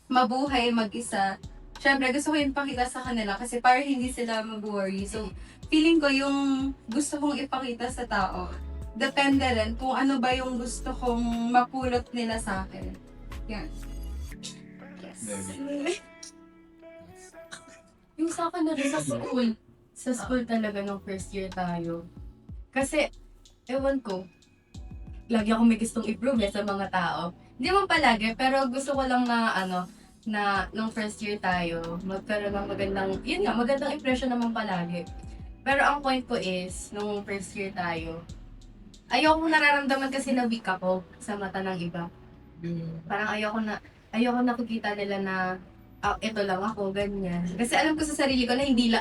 mabuhay mag-isa. Syempre, gusto ko ipakita sa kanila kasi para hindi sila mag-worry. So, feeling ko yung gusto kong ipakita sa tao, depende rin kung ano ba yung gusto kong mapulot nila sa akin. Yan. Very. Yung sa akin na rin sa school. Sa school talaga nung first year tayo. Kasi, ewan ko, lagi ako may gustong improve sa mga tao. Hindi man palagi, pero gusto ko lang na na nung first year tayo, magkaroon ng magandang impression naman palagi. Pero ang point ko is, nung first year tayo, ayoko nararamdaman kasi na weak ako sa mata ng iba. Parang ayoko nakikita nila na ito lang ako, ganyan. Kasi alam ko sa sarili ko na hindi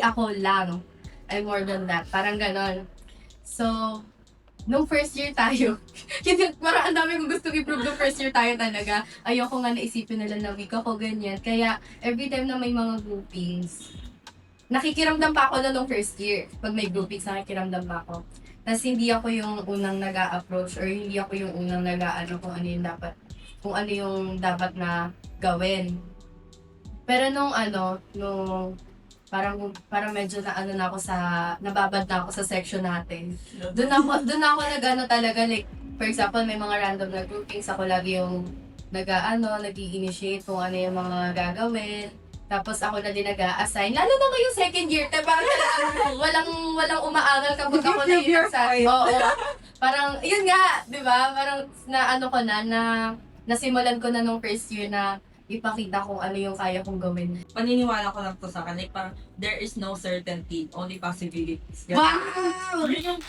ako lang. I'm more than that. Parang ganon. So, nung first year tayo, parang ang dami kong gustong improve nung first year tayo talaga. Ayoko nga naisipin nila na weak ako, ganyan. Kaya, every time na may mga groupings, nakikiramdam pa ako nung first year. Pag may groupings, nakikiramdam pa ako. Tapos hindi ako yung unang nag-a-approach or hindi ako yung unang kung ano yung dapat na gawin. Pero nung parang medyo nababad na ako sa section natin. Doon ako talaga, like, for example, may mga random na groupings, ako lagi yung nag-i-initiate kung ano yung mga gagawin. Tapos ako na din nag-a-assign. Lalo na ngayong second year, parang walang umaaral kapag ako na yung nagsasabi. Oo. Parang, yun nga, di ba? Parang nasimulan ko na nung first year na ipakita kung ano yung kaya kong gawin. Paniniwala ko lang to sa akin. Like, parang, there is no certainty, only possibilities. Wow! Yung,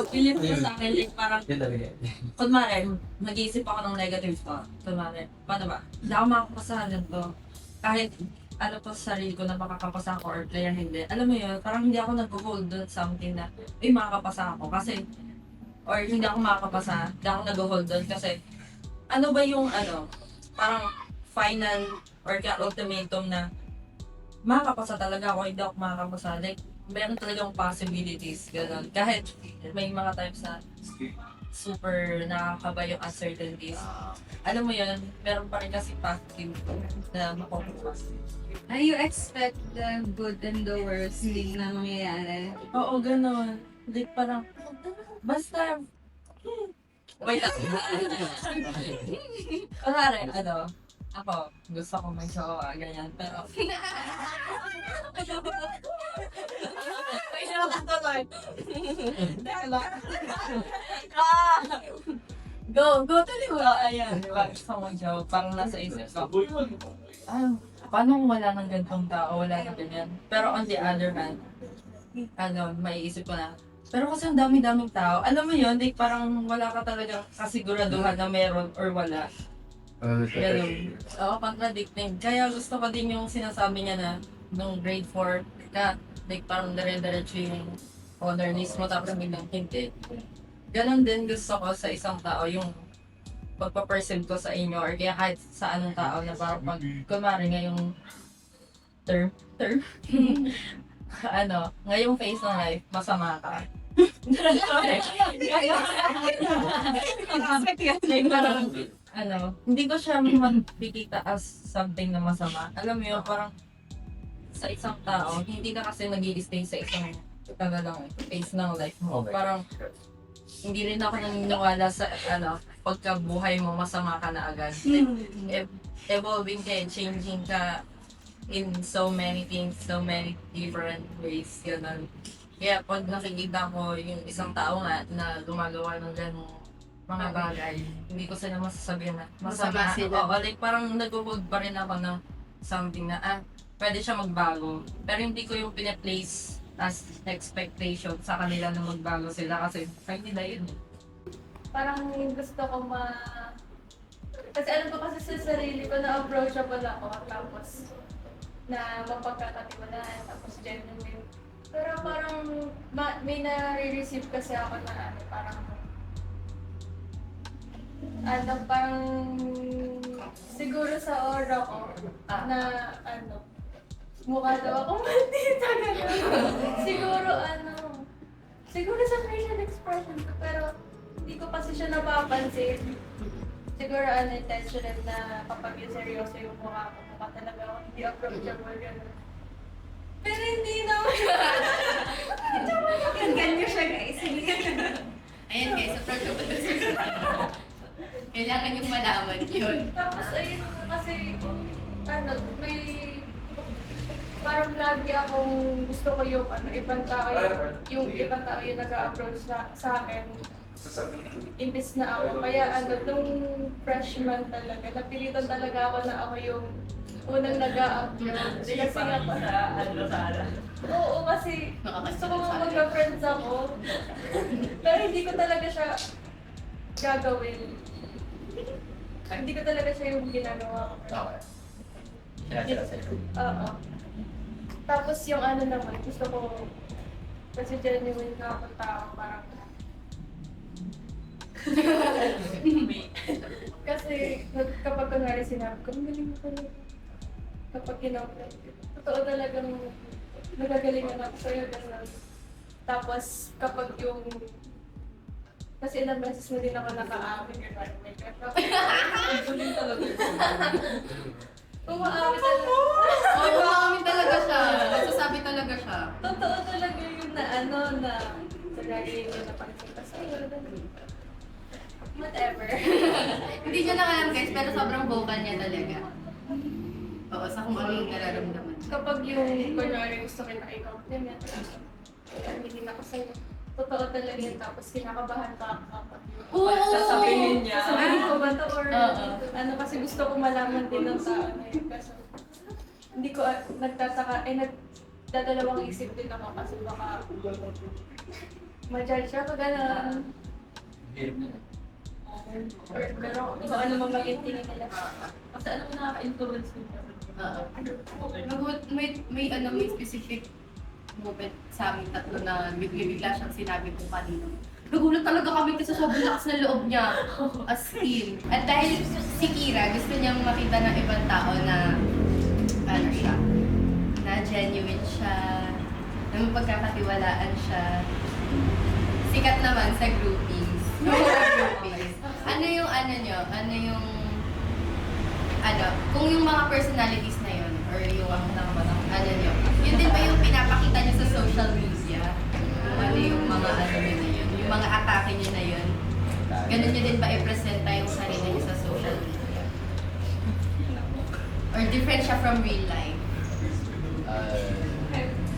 believe ko sa akin, like, parang, Yun talaga. kunwari, mag-iisip ako ng negative thought. Kunwari, paano ba? Hindi ako makakapasahan nito. Kahit, ko sa sarili ko na makakapasa ako or kaya hindi. Alam mo yun, parang hindi ako nag-hold doon something na, makakapasa ako. Kasi, or hindi ako makakapasa, hindi ako nag-hold doon. Kasi, ano ba yung, parang, final or ultimatum na makakapasa talaga ako, hindi ako makakapasa. Like, meron talagang possibilities, gano'n. Kahit may mga times na super nakakaba yung uncertainties. Alam mo yun, meron pa rin kasi positive na makukupas. You expect the good and the worst thing na mangyayari. Oo, gano'n. Like, parang, basta, wait lang. Kunwari, ako, gusto ko may jowa, ganyan, pero... May jowa tuloy. Go tuloy mo. Ayan, di ba? Gusto ko may jowa, parang nasa isip ko. Paano kung wala ng gantong tao, wala na ganyan? Pero on the other hand, maiisip ko na, pero kasi ang dami-daming tao, alam mo yun, like parang wala ka talagang kasiguraduhan na meron or wala. Ganun. Oo, contradicting. Kaya gusto ko din yung sinasabi niya na nung grade 4 ka, like parang dire-diretso yung honor list mo tapos biglang hindi. Ganon din gusto ko sa isang tao yung pagpa-perceive ko sa inyo or kaya kahit sa anong tao na parang pag kumari ngayong term, ngayong phase ng life, masama ka. Hindi ko siya makikita as something na masama. Alam mo yun, parang sa isang tao, hindi ka kasi nag-i-stay sa isang phase ng life mo. Okay. Parang hindi rin ako naniniwala sa pagkabuhay mo masama ka na agad. Evolving ka, changing ka in so many things, so many different ways, gano'n. Kaya pag nakikita ko yung isang tao nga na gumagawa ng gano'ng mga bagay, hindi ko sila masasabihin na masama. Masama sila. Oo, like parang nag-hold pa rin ako ng something na, pwede siya magbago. Pero hindi ko yung pina-place as expectation sa kanila na magbago sila kasi kaya nila yun. Parang gusto ko kasi alam ko kasi sa sarili ko na approachable ako, tapos na mapagkakatiwalaan, tapos genuine. Pero parang may na-receive kasi ako na parang siguro sa aura ko na mukha daw akong maldita gano'n. Siguro sa facial expression ko, pero hindi ko kasi siya napapansin. Siguro intentional na kapag yung seryoso yung mukha talaga ako, hindi approachable gano'n. Pero hindi naman. Ganyan siya, guys. Ayan guys, approachable na sila. Kailangan yung malaman yun. Tapos ayun kasi, may parang lagi akong gusto ko yung ibang tao yung nag-a-approach sa akin. Imbis na ako. Kaya nung freshman talaga, napilitan talaga ako na ako yung unang nag-a-approach. Kasi nga oo, kasi gusto ko mag-friends ako. Pero hindi ko talaga siya gagawin. Hindi ko talaga siya yung ginagawa ko. Okay. Sinasira sa'yo. Oo. Tapos yung naman, gusto ko, kasi genuine na ako tao, parang kasi kapag kunwari sinabi ko, ang galing mo talaga. Kapag kinauplan ko, totoo talagang nagagalingan ako sa'yo. Tapos kapag yung, kasi ilang beses na din ako naka-amin yung may Ang talaga. umaamin talaga. Oo, umamin talaga siya. Nagsasabi talaga siya. Totoo talaga yun na na sa lagi yung napansin ka sa'yo. Whatever. Hindi niya lang alam guys, pero sobrang vocal niya talaga. Oo, sa kung ano yung nararamdaman. Kapag yung kunwari gusto ko na i-compliment, hindi na ako sa'yo. Totoo talaga yun, tapos kinakabahan pa ako. Oo! Sasabihin niya. Sasabihin ko ba ito or Oo. kasi gusto ko malaman din ng tao na yun. Kasi hindi ko nagtataka, nagdadalawang isip din ako kasi baka ma-judge ako gano'n. Hirap na. Pero kung ano mang maging tingin nila. Kasi alam mo nakaka-influence nito. Oo. May specific moment sa amin tatlo na bigla siyang sinabi ko kanina. Nagulat talaga kami kasi sobrang lakas ng loob niya. As in. At dahil si Kira, gusto niyang makita ng ibang tao na siya, na genuine siya, na mapagkakatiwalaan siya. Sikat naman sa groupings. Groupings. Ano yung kung yung mga personalities na yun, or yung nyo, yun din ba yung pinapakita nyo sa social media? Ano yung mga nyo na yun? Yung mga atake nyo na yun? Ganun nyo din ba i-presenta yung sarili nyo sa social media? Or different siya from real life?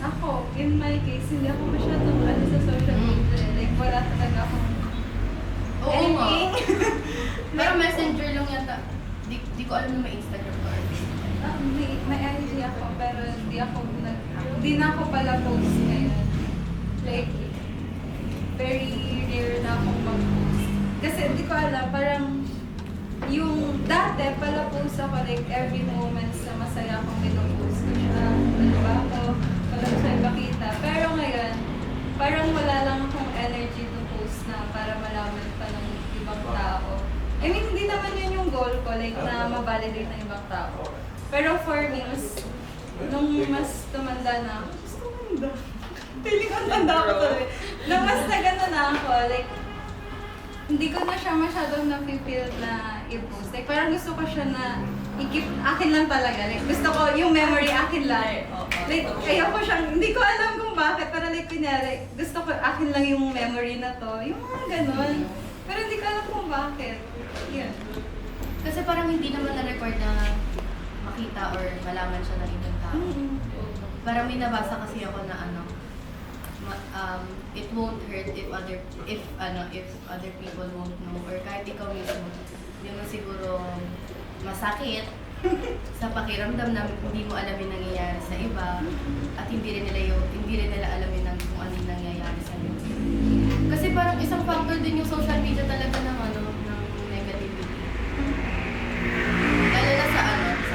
Ako, in my case, hindi ako masyadong sa social media. Like, wala talaga akong Oo nga. Pero messenger lang yata. Di ko alam na may Instagram or may IG ako, pero hindi na ako pala post ngayon. Like, very rare na akong mag-post. Kasi hindi ko alam, parang yung dati pala post ako like every moment na masaya akong pinupost ko siya. Ano ba ako? Walang siya makita. Pero ngayon, parang wala lang akong energy to post na para malaman pa ng ibang tao. I mean, hindi naman yun yung goal ko, like na ma-validate ng ibang tao. Pero for me, nung mas tumanda na ako, mas tumanda? Feeling ang tanda ko tuloy. Nung mas na gano'n na ako, like, hindi ko na siya masyadong na-feel na i-post. Like, parang gusto ko siya na i-keep akin lang talaga. Like, gusto ko yung memory akin lang. Like, ayaw ko siyang, hindi ko alam kung bakit. Para like, kunyari, gusto ko akin lang yung memory na to. Yung mga ganon. Pero hindi ko alam kung bakit. Yun. Kasi parang hindi naman na-record na makita or malaman siya ng ibang tao. Parang may nabasa kasi ako na ano, it won't hurt if other people won't know, or kahit ikaw mismo, hindi mo siguro masakit sa pakiramdam na hindi mo alam yung nangyayari sa iba at hindi rin nila alamin ng kung ano yung nangyayari sa iyo. Kasi parang isang factor din yung social media talaga ng ng negativity. Lalo na sa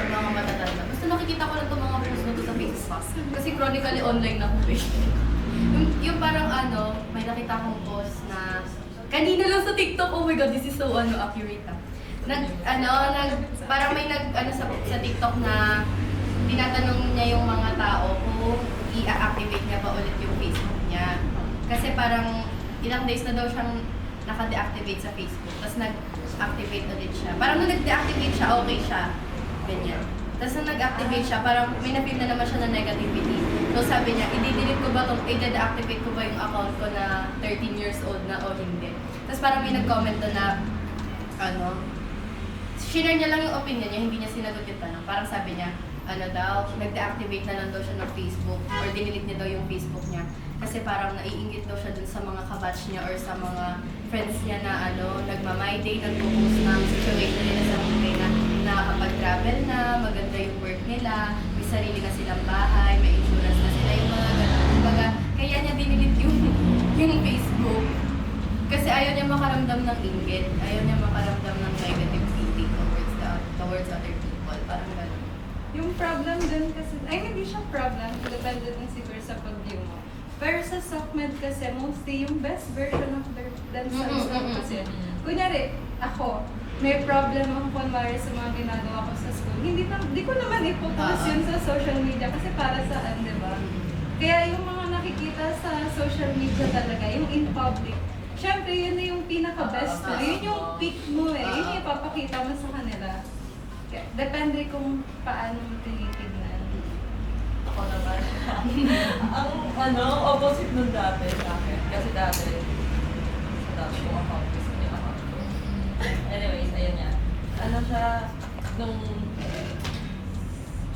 mga matatanda. Basta nakikita ko lang itong mga post na to sa Facebook. Kasi chronically online na ko eh. Yung parang may nakita akong post na kanina lang sa TikTok, oh my god, this is so accurate ah. Parang may sa TikTok na tinatanong niya yung mga tao kung i-activate niya ba ulit yung Facebook niya. Kasi parang ilang days na daw siyang naka-deactivate sa Facebook. Tapos nag-activate ulit siya. Parang nung nag-deactivate siya, okay siya. Ganyan. Tapos nung nag-activate siya, parang may na-feel na naman siya na negativity. So sabi niya, i-delete ko ba i-deactivate ko ba yung account ko na 13 years old na o hindi. Tapos parang may nag-comment doon na, share niya lang yung opinion niya, hindi niya sinagot yung tanong. Parang sabi niya, nag-deactivate na lang daw siya ng Facebook or dinelete niya daw yung Facebook niya. Kasi parang naiinggit daw siya dun sa mga kabatch niya or sa mga friends niya na nagma-my day, nagpo-post ng situation nila sa buhay na nakakapag-travel na, maganda yung work nila, may sarili na silang bahay, may insurance na sila, yung mga gano'n. Kumbaga, kaya niya dinelete yung Facebook. Kasi ayaw niya makaramdam ng inggit, ayaw niya makaramdam ng negative feeling towards other people. Parang gano'n. Yung problem din kasi, hindi siya problem. Depende din siguro sa pag-view mo. Pero sa SOCMED kasi, mostly yung best version of themselves lang kasi. Kunyari, ako, may problem ako kunwari sa mga ginagawa ko sa school. Hindi ko naman ipopost yun sa social media kasi para saan, di ba? Kaya yung mga nakikita sa social media talaga, yung in public, syempre yun na yung pinaka-best mo. Yun yung peak mo eh. Yun yung ipapakita mo sa kanila. Kaya, depende kung paano mo tinitignan. Ako naman. Ang opposite nung dati sa akin. Kasi dati, sa dati kong account, gusto niya account ko. Anyways, ayun nga. Siya, nung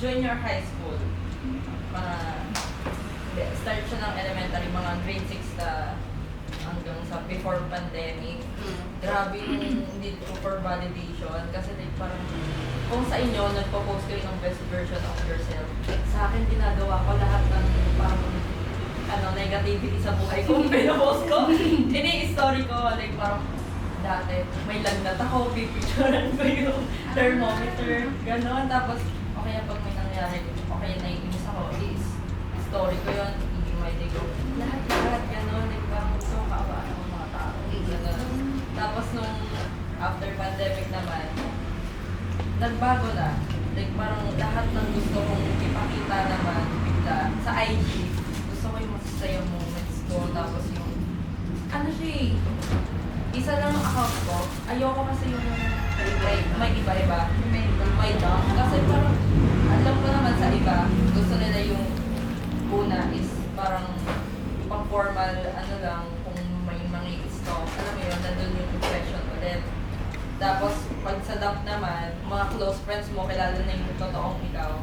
junior high school, start siya ng elementary, mga grade 6 hanggang sa before pandemic. Grabe yung need ko for validation kasi like parang kung sa inyo nagpo-post kayo ng best version of yourself, sa akin ginagawa ko lahat ng parang negativity sa buhay ko pinapost ko. Ini-story ko like parang dati may lagnat ako, pipicturean ko yung thermometer, gano'n. Tapos okay pag may nangyari, okay naiinis ako, story ko yun, i-my day ko. Lahat gano'n, like parang gusto ko kaabaan ako mga tao. Gano'n. Tapos nung after pandemic naman, nagbago na. Like parang lahat ng gusto kong ipakita naman bigla sa IG. Gusto ko yung masasayang moments ko. Tapos yung, isa lang ang account ko. Ayoko kasi yung may iba-iba. May dump. Kasi parang, alam ko naman sa iba, gusto nila yung una is parang pang formal, lang, kung may mga stock. Alam mo yun, nandun yung impression ulit. Tapos, pag sa dump naman, mga close friends mo, kilala na yung totoong ikaw.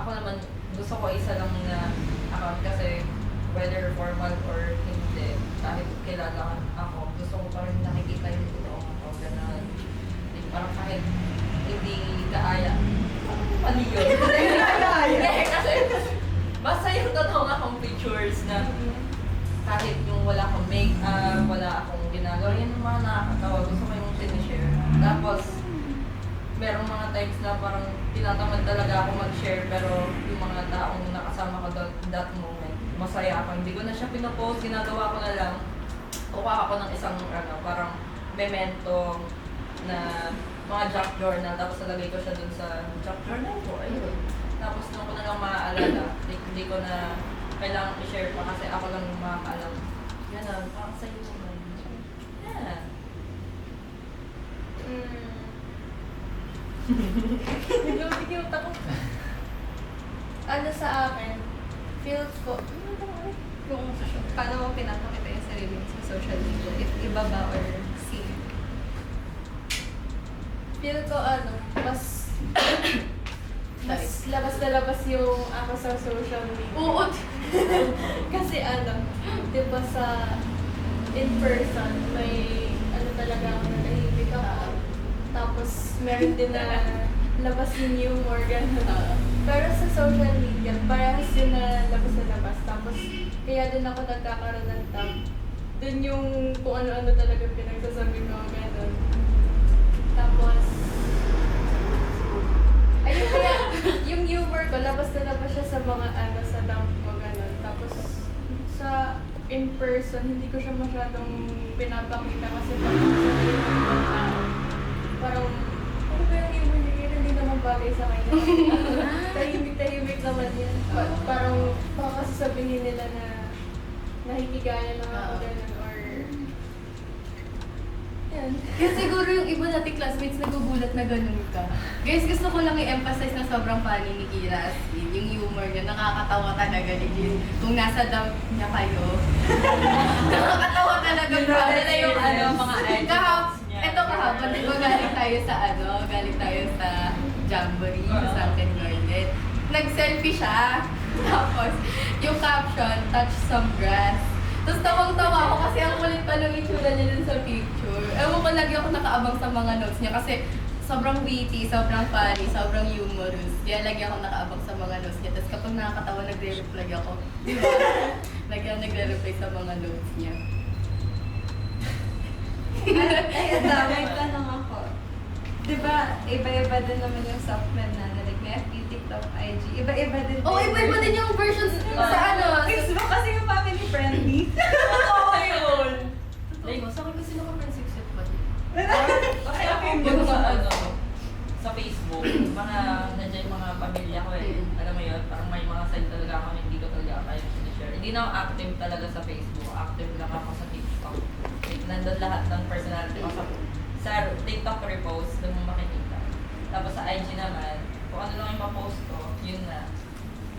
Ako naman, gusto ko isa lang na account kasi whether formal or hindi, kahit kilala ako, gusto ko pa rin nakikita yung totoong ako. Ganun. Like, parang kahit hindi kaaya. Mali yun. Hindi kaaya. Kasi, basta yung totoong akong pictures na kahit yung wala akong make-up, wala akong ginagawa, yun yung mga nakakatawa. Gusto ko yung sinishare. Tapos, merong mga times na parang tinatamad talaga ako mag-share pero yung mga taong nakasama ko that moment, masaya ako. Hindi ko na siya pinopost, ginagawa ko na lang. Kuha ako ng isang parang memento na mga junk journal. Tapos nalagay ko siya dun sa junk journal ko. Ayun. Tapos nung ko na lang maaalala, hindi ko na kailangan i-share pa kasi ako lang yung makakaalam. Yan parang sa'yo naman. Yeah. Nag-cute ako. Ano sa akin, feel ko, Yung paano mo pinapakita yung sarili mo sa social media? If iba ba or same? feel ko mas labas na labas yung ako sa social media. Oo. Kasi di ba sa in person, may talaga ako nanahimik ako. Tapos meron din na labas yung humor, gano'n. Pero sa social media, parehas yun na labas. Tapos kaya din ako nagkakaroon ng tab. Dun yung kung ano-ano talaga pinagsasabi ko, gano'n. Tapos, ayun kaya, yung humor ko, labas na labas siya sa mga sa dump ko, gano'n. Tapos, sa in person, hindi ko siya masyadong pinapakita kasi parang, ano ba yung humor niya? Hindi naman bagay sa kanya. Tahimik naman yan. Parang, baka kasi sabihin nila na nahihigaya lang ako, gano'n, or yan. Kasi siguro yung iba nating classmates nagugulat na ganun ka. Guys, gusto ko lang i-emphasize na sobrang funny ni Kira as in. Yung humor niya, nakakatawa talaga legit. Kung nasa dump niya kayo. Nakakatawa talaga. Grabe na yung mga Kahapon, niya. eto kahapon, di ba galing tayo sa Jamboree, sa Sunken Garden. Nag-selfie siya. Tapos, yung caption, touch some grass. Tapos tawang-tawa ako kasi ang kulit pa ng itsura niya dun sa picture. Ewan ko, lagi ako nakaabang sa mga notes niya kasi sobrang witty, sobrang funny, sobrang humorous. Kaya lagi ako nakaabang sa mga notes niya. Tapos kapag nakakatawa, nagre-reply ako. Di ba? Lagi ako nagre-reply sa mga notes niya. Ayun na, may tanong ako. Di ba, iba-iba din naman yung software na like may FB, TikTok, IG. Iba-iba din. Oo, iba-iba din yung versions sa ano. Facebook kasi yung family friendly. Oo, yun! Like, sa akin kasi naka-friends accept pa din. Kasi ako yung sa Facebook, mga nandiyan yung mga pamilya ko Alam mo yun, parang may mga side talaga ako na hindi ko talaga kaya sinishare. Hindi na ako active talaga sa Facebook. Active lang ako sa TikTok. Nandun lahat ng personality ko sa TikTok repost, doon mo makikita. Tapos sa IG naman, kung ano lang yung ma-post ko, yun na.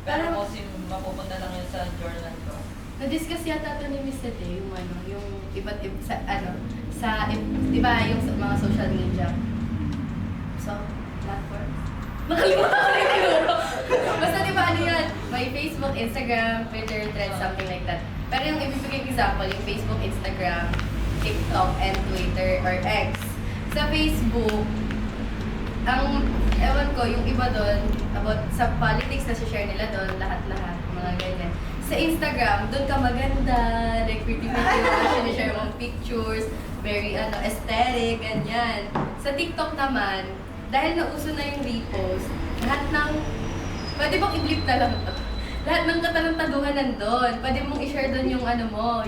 Pero most yung mapupunta lang yun sa journal ko. Na-discuss yata ito ni Miss Tete, yung iba't di ba, yung sa mga social media. So, platforms. Nakalimutan ko na yung tinuro. Basta di ba ano yan? May Facebook, Instagram, Twitter, Threads, something like that. Pero yung ibibigay example, yung Facebook, Instagram, TikTok, and Twitter, or X. Sa Facebook, ewan ko, yung iba doon, about sa politics na share nila doon, lahat-lahat, mga ganyan. Sa Instagram, doon ka maganda, like pretty pictures, share mong pictures, very aesthetic, ganyan. Sa TikTok naman, dahil nauso na yung repost, lahat ng, pwede bang i-blip na lang ito? Lahat ng katalentaduhan nandun. Pwede mong i-share doon yung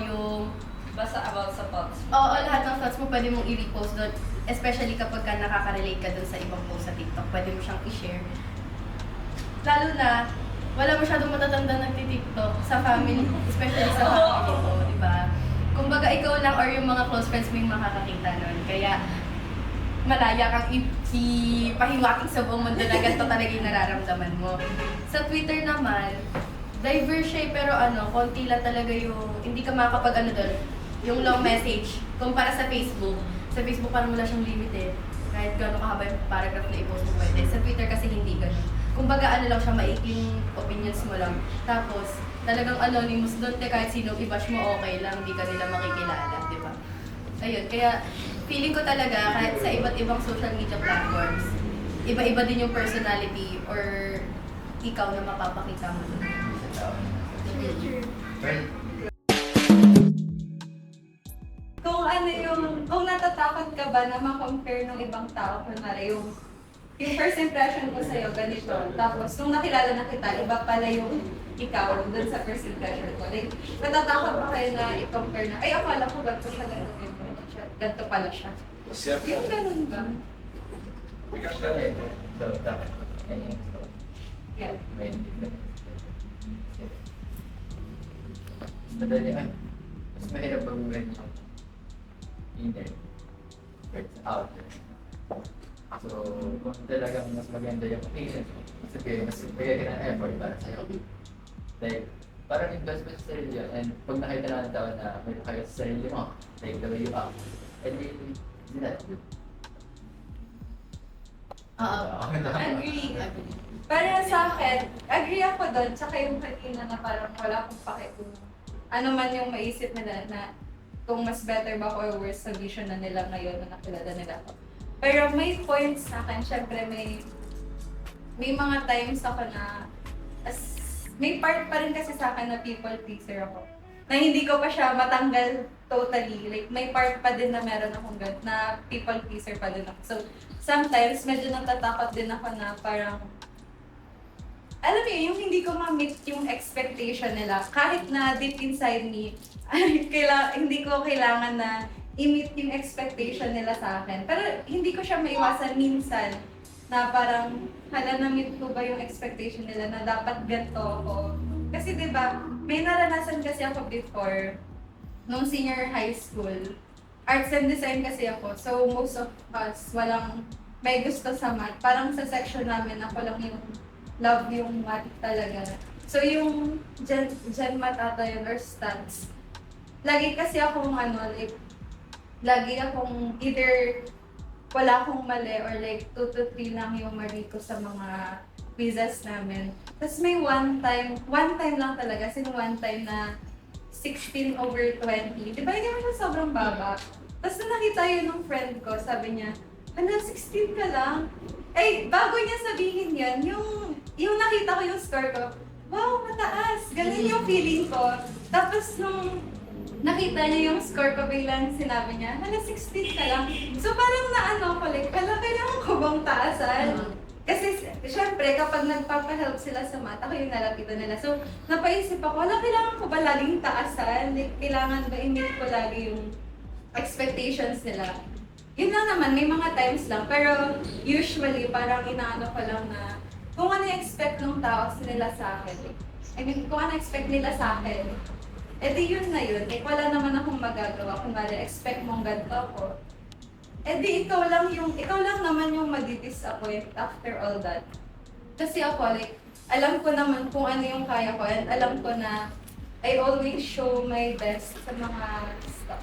yung Basta about sa thoughts. oo, lahat ng thoughts mo pwede mong i-repost doon. Especially kapag ka nakaka-relate ka doon sa ibang post sa TikTok, pwede mo siyang i-share. Lalo na, wala masyadong matatanda nagti-TikTok sa family, especially sa family mo, di ba? Kumbaga ikaw lang or yung mga close friends mo yung makakakita nun. Kaya, malaya kang ipahiwaking sa buong mundo na ganito talaga yung nararamdaman mo. Sa Twitter naman, diverse siya pero konti lang talaga yung, hindi ka makakapag doon, yung long message. Kumpara sa Facebook parang wala siyang limit eh. Kahit gano'ng kahaba yung paragraph na i-post mo pwede. Sa Twitter kasi hindi gano'n. Kumbaga lang siya, maikling opinions mo lang. Tapos, talagang anonymous doon, kahit sino i-bash mo, okay lang, hindi ka nila makikilala, di ba? Ayun, kaya feeling ko talaga, kahit sa iba't ibang social media platforms, iba-iba din yung personality or ikaw na mapapakita mo doon. Well, Kung natatakot ka ba na ma-compare ng ibang tao, kunwari yung first impression ko sa'yo, ganito. Tapos, nung nakilala na kita, iba pala yung ikaw dun sa first impression ko. Like, natatakot ba kayo na i-compare na, ay, akala ko ganito siya, ganito pala siya. Yung ganun ba? so, dapat. Yeah. May difference. Mas madali, mas mahirap baguhin yung inner versus outer. So, kung talagang mas maganda yung opinion mo, sige, mas bigay ka ng effort para sa'yo. Like, parang investment sa sarili yun. And pag nakita na ng tao na may kaya sa sarili mo, like the way you act, edi, hindi na. Oo. Agree. Para sa akin, agree ako doon. Tsaka yung kanina na parang wala akong pake kung ano man yung maisip nila na kung mas better ba ako or worse sa vision na nila ngayon na nakilala nila ako. Pero may points sa akin, syempre may mga times ako na may part pa rin kasi sa akin na people pleaser ako. Na hindi ko pa siya matanggal totally. Like, may part pa din na meron akong na people pleaser pa din ako. So, sometimes, medyo natatakot din ako na parang, alam mo yun, yung hindi ko ma-meet yung expectation nila. Kahit na deep inside me, hindi ko kailangan na i-meet yung expectation nila sa akin. Pero hindi ko siya maiwasan minsan na parang, hala, na-meet ko ba yung expectation nila na dapat ganito ako. Kasi 'di ba, may naranasan kasi ako before nung senior high school. Arts and design kasi ako. So most of us walang may gusto sa math. Parang sa section namin ako lang yung love yung math talaga. So yung gen math ata yun or stats. Lagi kasi akong lagi akong either wala akong mali or like 2 to 3 lang yung mali ko sa mga quizzes namin. Tapos may one time lang talaga, one time na 16/20. Di ba hindi naman siya sobrang baba? Tapos nung nakita yun ng friend ko, sabi niya, 16 ka lang? Eh, bago niya sabihin yan, yung nakita ko yung score ko, wow, mataas! Ganun yung feeling ko. Tapos nung nakita niya yung score ko, biglang sinabi niya, 16 ka lang. So parang naano ko, like, kailangan ko bang taasan? Kasi, syempre, kapag nagpapahelp sila sa math, ako yung nalapitan nila. So, napaisip ako, kailangan ko ba laging taasan? Like, kailangan ba i-meet ko lagi yung expectations nila? Yun lang naman, may mga times lang. Pero, usually, parang inaano ko lang na kung ano yung expect ng tao nila sa akin. Kung ano expect nila sa akin, edi yun na yun. Wala naman akong magagawa. Kung expect mong ganito ako, eh di ikaw lang naman yung madi-disappoint after all that. Kasi ako, like, alam ko naman kung ano yung kaya ko and alam ko na I always show my best sa mga stuff.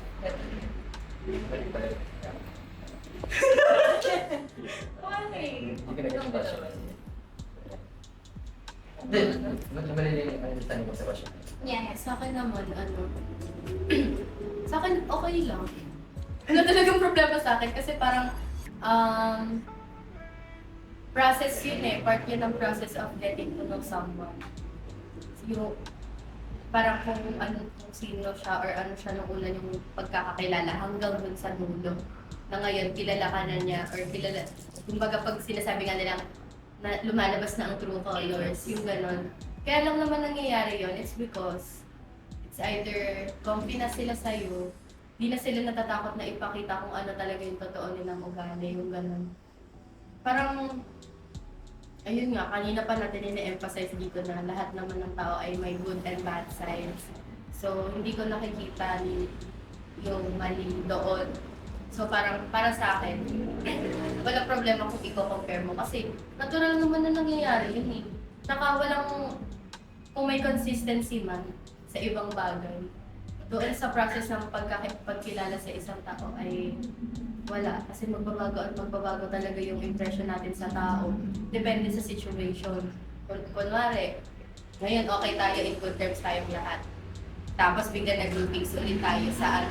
Why? Hindi ka nag-question. Hindi, malilinig mo sa question. Yeah, sa akin naman, sa akin okay lang. Ano talagang problema sa akin kasi parang process yun part yun ng process of getting to know someone. Yung parang kung sino siya or ano siya nung una yung pagkakakilala hanggang dun sa dulo. Na ngayon, kilala ka na niya or kumbaga pag sinasabi nga nila na lumalabas na ang true colors, yung ganon. Kaya lang naman nangyayari yun, it's because it's either comfy na sila sa'yo, di na sila natatakot na ipakita kung ano talaga yung totoo nilang ugali, yung ganun. Parang, ayun nga, kanina pa natin ina-emphasize dito na lahat naman ng tao ay may good and bad sides. So, hindi ko nakikita yung mali doon. So, parang para sa akin, walang problema kung i-compare mo kasi natural naman na nangyayari yun eh. Saka kung may consistency man sa ibang bagay, doon sa process ng pagkilala sa isang tao ay wala. Kasi magbabago talaga yung impression natin sa tao. Depende sa situation. Kunwari, ngayon okay tayo, in good terms tayong lahat. Tapos bigla nag-groupings ulit tayo sa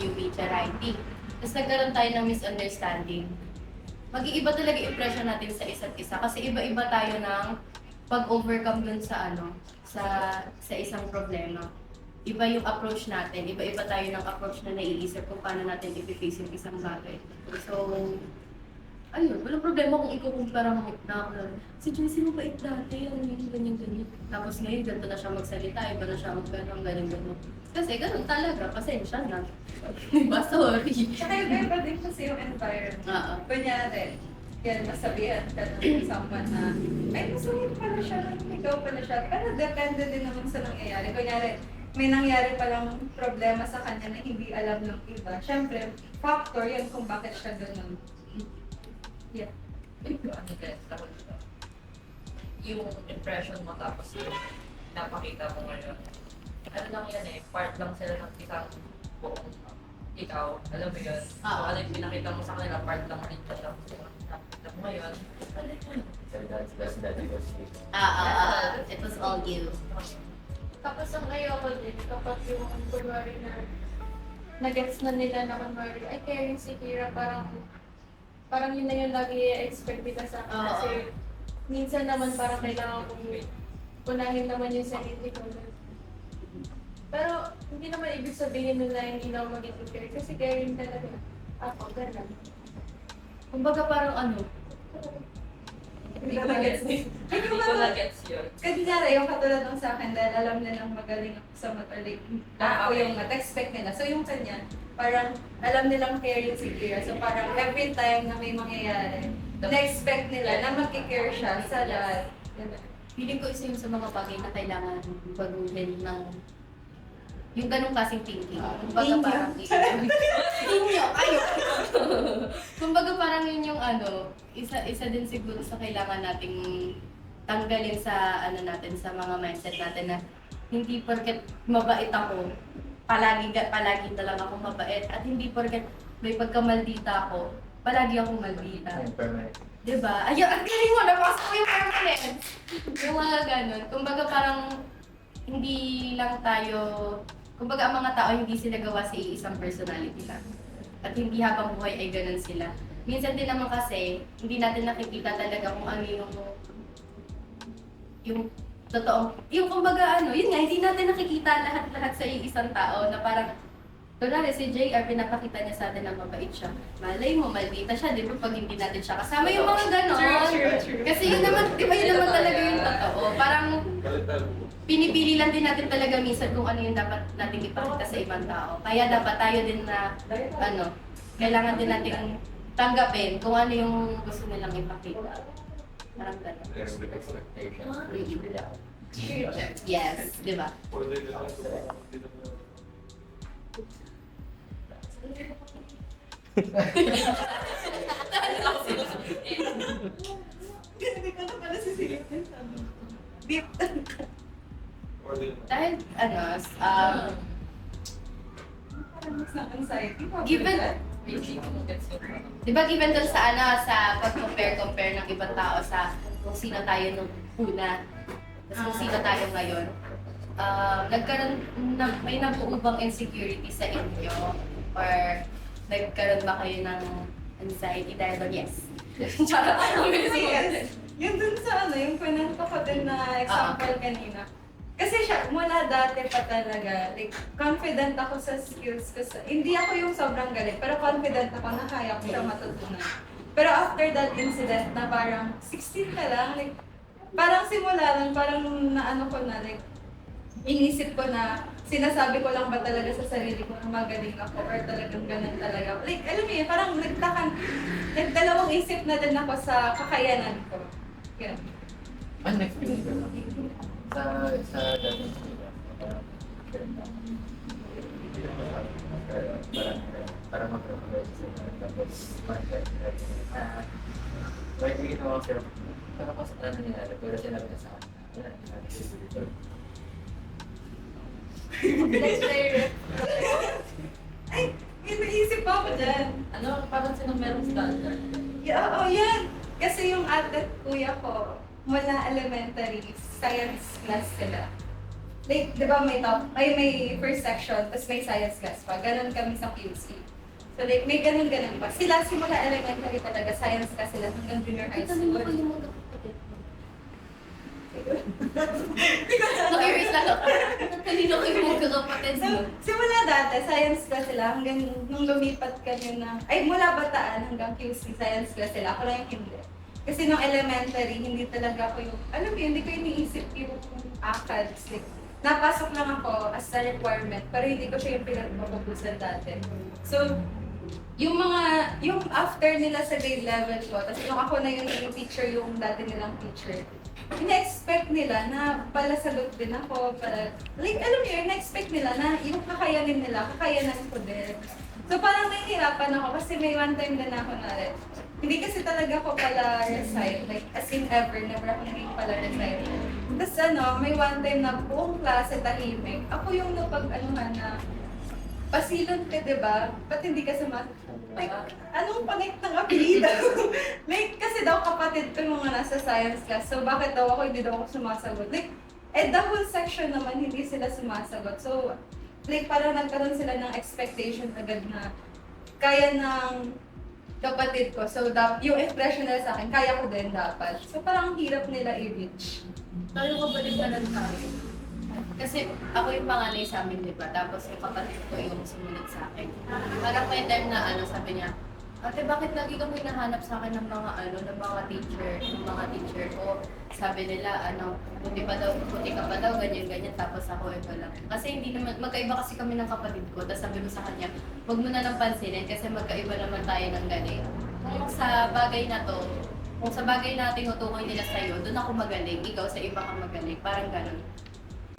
new media writing. Tapos nagkaroon tayo ng misunderstanding. Mag-iiba talaga yung impression natin sa isa't isa. Kasi iba-iba tayo ng pag-overcome dun sa sa isang problema. Iba yung approach natin, iba-iba tayo ng approach na naiisip kung paano natin i-face yung isang bagay. So, ayun, walang problema kung ikukumpara mo na si Joyce mabait dati, yung ganyan-ganyan. Tapos ngayon, ganito na siya magsalita, iba na siya ganyan-ganyan. Kasi ganun talaga, pasensya na. Diba? Sorry. Tsaka iba din kasi yung environment. Kunyari, yan, masabihan ka ng someone na, ay, masungit pala siya, ikaw pala siya. Pero depende din naman sa nangyayari. Kunyari, may nangyari palang problema sa kanya na hindi alam ng iba. Siyempre, factor yun kung bakit siya ganun. Yeah. Ano din, tawag ito. Yung impression mo tapos yung napakita mo ngayon. Ano lang yan eh, part lang sila ng isang buong ikaw. Alam mo yun? So, ano yung pinakita mo sa kanila, part lang rin siya. So, nakita mo ngayon. Ano yun? So that's that it was you. It was all you. Tapos ang ayoko din, kapag yung kunwari na nag-gets na nila na kunwari, ay caring si Kira, parang yun na yung lagi i-expect nila sa akin. Oo. Kasi minsan naman parang kailangan kong unahin naman yung sarili ko. Pero hindi naman ibig sabihin nila hindi na ako maging caring kasi caring talaga. Ako, ganun. Kumbaga parang ano, Hindi ko na-gets din. Hindi ko na-gets yun. Kunyari, yung katulad ng sa akin, dahil alam nilang magaling ako sa matalik. Ako okay. yung mat-expect nila. So yung kanya, parang alam nilang caring si Kira. So parang every time na may mangyayari, na-expect nila na mag-care siya sa lahat. Ganun. feeling ko isa yun sa mga bagay na kailangan baguhin ng yung ganong klaseng thinking. Kumbaga parang inyo, kayo. Kumbaga parang yun yung ano, isa din siguro sa kailangan nating tanggalin sa ano natin, sa mga mindset natin na hindi porket mabait ako, palagi na lang ako mabait at hindi porket may pagkamaldita ako, palagi akong maldita. Permanent. Diba? Ayun, ang galing mo, napasok ko yung permanent. Yung mga ganun. Kumbaga parang hindi lang tayo, kumbaga ang mga tao hindi sila gawa sa isang personality lang. At hindi habang buhay ay ganun sila. Minsan din naman kasi, hindi natin nakikita talaga kung ano yung totoo. Yung kumbaga ano, yun nga, hindi natin nakikita lahat-lahat sa isang tao na parang kunwari si JR, pinapakita niya sa atin na mabait siya. Malay mo, maldita siya, di ba? Pag hindi natin siya kasama yung mga ganon. True. Kasi yun naman, di ba yun naman talaga yung totoo. Parang pinipili lang din natin talaga minsan kung ano yung dapat natin ipakita sa ibang tao. Kaya dapat tayo din na, ano, kailangan din natin tanggapin kung ano yung gusto nilang ipakita. Parang ganon. There's the expectation. Yes, di ba? Hindi ko na pala sisilipin sa deep. Dahil, ano, Parang mas na-anxiety. Given- Hindi ko na-gets yun. di ba given dun sa ano, sa pag-compare ng ibang tao sa kung sino tayo nung una, tapos kung sino tayo ngayon, may nabuo bang insecurity sa inyo? Or nagkaroon ba kayo ng anxiety dahil doon? Yes. Charot. Yes. Yun dun sa ano, yung pinanto ko din na example kanina. Kasi siya, mula dati pa talaga, like, confident ako sa skills ko. Hindi ako yung sobrang galing, pero confident ako na kaya ko siya matutunan. Pero after that incident na parang 16 ka lang, like, parang simula lang, parang naano ko na, like, inisip ko na, sinasabi ko lang ba talaga sa sarili ko na magaling ako or talagang ganun talaga. Like, alam mo yun, parang nagdalawang isip na din ako sa kakayanan ko. Yun. Ano experience ko lang? Sa dating sila, parang mag-progress sila, tapos kahit hindi ginawa ko sila, pero kasi ano nangyari, pero sinabi na sa akin, wala, hindi sila dito. Ay, may naisip pa ako dyan. Ano, parang sinong merong standard? Yeah, oo, yan. Kasi yung ate at kuya ko, mula elementary, science class sila. Like, di ba may first section, tapos may science class pa. Ganon kami sa QC. So like, may ganon pa. Sila simula elementary talaga, science class sila hanggang junior high school. Nakirious lang ako. Kanino kayo magkakapatid So, mo? simula dati, science class sila hanggang nung lumipat kami na, ay mula Bataan hanggang QC, science class sila. Ako lang yung hindi. Kasi nung elementary, hindi talaga ako yung, alam mo yun, hindi ko iniisip yung ACADS. Like, napasok lang ako as a requirement, pero hindi ko siya yung pinagpapagusan dati. So, yung after nila sa grade level ko, tapos nung ako na yung teacher, yung dati nilang teacher, ina-expect nila na palasagot din ako. Like, alam mo yun, ina-expect nila na yung kakayanan ko din. So, parang nahihirapan ako kasi may one time din ako na rin. Hindi kasi talaga ako pala resign. Like, as in ever, never ako naging pala resign. Tapos may one time na buong klase tahimik. Ako yung napag-anuhan na, pasilon ka, di ba? Ba't hindi ka sumasagot? Like, anong connect ng apelido? Like, kasi daw kapatid ko yung mga nasa science class. So, bakit daw ako hindi daw ako sumasagot? Like, the whole section naman, hindi sila sumasagot. So, like, parang nagkaroon sila ng expectation agad na kaya ng kapatid ko. So, yung expression nila sa akin, kaya ko din dapat. So, parang ang hirap nila i-reach. Tayo ko balik na lang tayo. Kasi ako yung panganay sa amin, di ba? Tapos yung kapatid ko yung sumunod sa akin. Parang may time na sabi niya, ate, bakit lagi kang hinahanap sa akin ng mga ng mga teacher ko? Sabi nila, puti ka pa daw, ganyan. Tapos ako, ito lang. Kasi hindi naman, magkaiba kasi kami ng kapatid ko. Tapos sabi ko sa kanya, huwag mo na lang pansinin kasi magkaiba naman tayo ng galing. Kung sa bagay na to, kung sa bagay na tinutukoy nila sa'yo, doon ako magaling, ikaw sa iba kang magaling. Parang ganun.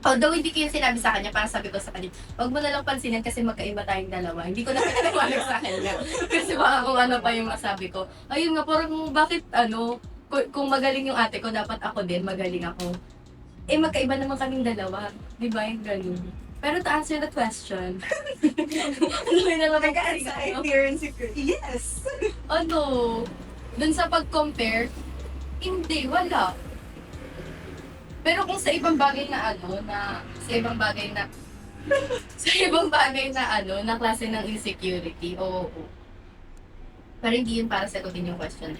Although hindi ko yung sinabi sa kanya, parang sabi ko sa kanya, huwag mo na lang pansinin kasi magkaiba tayong dalawa. Hindi ko na pinaliwanag sa kanya. Kasi baka kung ano pa yung masabi ko. Ayun nga, parang bakit kung magaling yung ate ko, dapat ako din, magaling ako. Eh, magkaiba naman kaming dalawa. Di ba yung ganun? Pero to answer the question, ano yun na naman Nag-anxiety or insecurity? Yes! Dun sa pag-compare, hindi, wala. Pero kung sa ibang bagay na sa ibang bagay na na klase ng insecurity, oo. Pero hindi yun para sagutin yung question.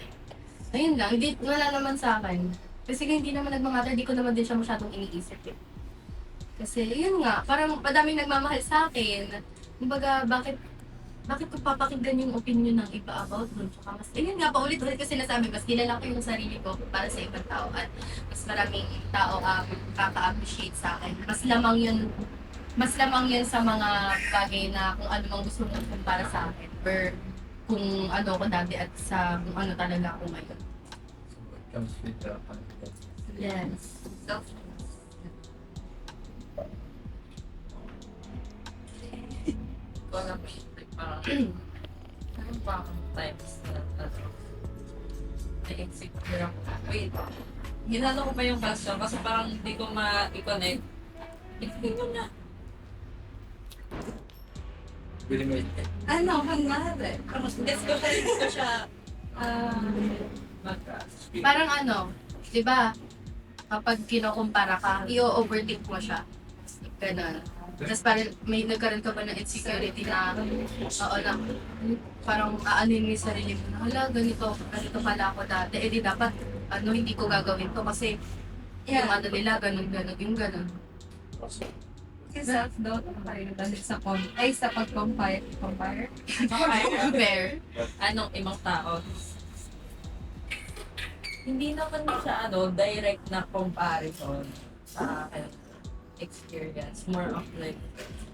Ayun lang, wala naman sa akin. Kasi hindi naman nagmamatter, di ko naman din siya masyadong iniisip eh. Kasi yun nga, parang madaming nagmamahal sa akin. Kumbaga, bakit ko papakinggan yung opinion ng iba about nun? Tsaka mas, ayun nga, paulit-ulit ko sinasabi, mas kilala ko yung sarili ko para sa ibang tao at mas maraming tao kaka-appreciate sa akin. Mas lamang yun sa mga bagay na kung ano mang gusto mo para sa akin or kung ano ko dati at sa kung ano talaga ako ngayon. So, it comes with the confidence. Yes. Self ko na parang ano ba akong times na na-insecure ako. Wait, ginano ko pa yung question kasi parang hindi ko ma-connect. Hindi ko na. Willing mo Kunwari. Guess ko siya Parang di ba? Kapag kinukumpara ka, i-overthink mo siya. Ganun. Tapos parang may nagkaroon ka ba ng insecurity na, parang aanin mo yung sarili mo na, hala, ganito pala ako dati. Eh di dapat, hindi ko gagawin to kasi yung nila, ganun, yung ganun. Self-doubt ang kayo dahil sa pag-compare. Compare. Anong ibang tao. Hindi naman siya direct na comparison sa akin experience. More of like,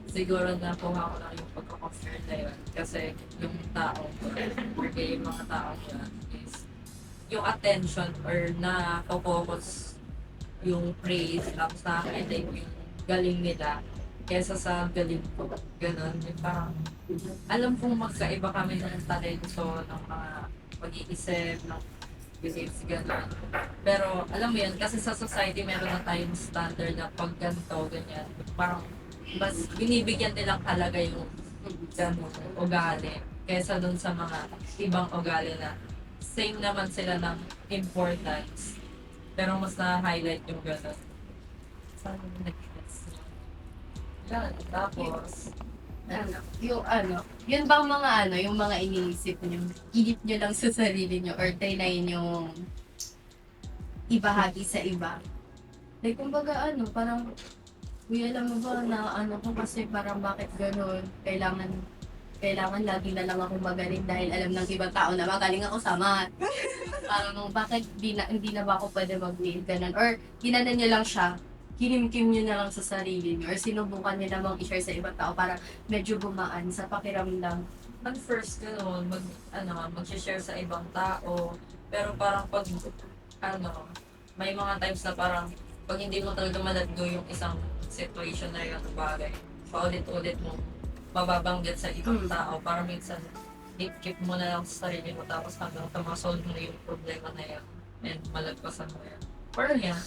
siguro nakuha ko lang yung pagkakonsert na yun. Kasi yung tao ko, or yung mga tao ko is yung attention or na-focus yung praise lang sa akin, like yung galing nila kesa sa galing ko. Ganon. Yung parang, alam kong magkaiba kami ng talento, ng mga pag-iisip, ng behaves, gano'n. Pero, alam mo yan, kasi sa society meron na tayong standard na pag ganito, ganyan. Parang, mas binibigyan nilang talaga yung gano'n, ugali. Kesa dun sa mga ibang ugali na same naman sila ng importance. Pero mas na-highlight yung gano'n. Saan yung nag-guess? Yan, tapos, yun bang mga yung mga iniisip nyo, inip nyo lang sa sarili nyo or trinay nyo ibahagi sa iba? Like, kumbaga parang, uy, alam mo ba na ko kasi parang bakit ganun, kailangan lagi na lang ako magaling dahil alam ng ibang tao na magaling ako sa math. Parang bakit hindi na ba ako pwede mag-lead, ganun. Or ginanan nyo lang siya, kinimkim nyo na lang sa sarili nyo or sinubukan nyo namang i-share sa ibang tao para medyo gumaan sa pakiramdam. ang first gano'n, mag-share sa ibang tao. Pero parang pag, may mga times na parang, pag hindi mo talaga malagdo yung isang situation na yun, bagay, paulit-ulit mo, mababanggit sa ibang tao. Parang minsan, keep mo na lang sa sarili mo tapos hanggang sa ma-solve mo yung problema na yan and malagpasan mo yan. Parang yan.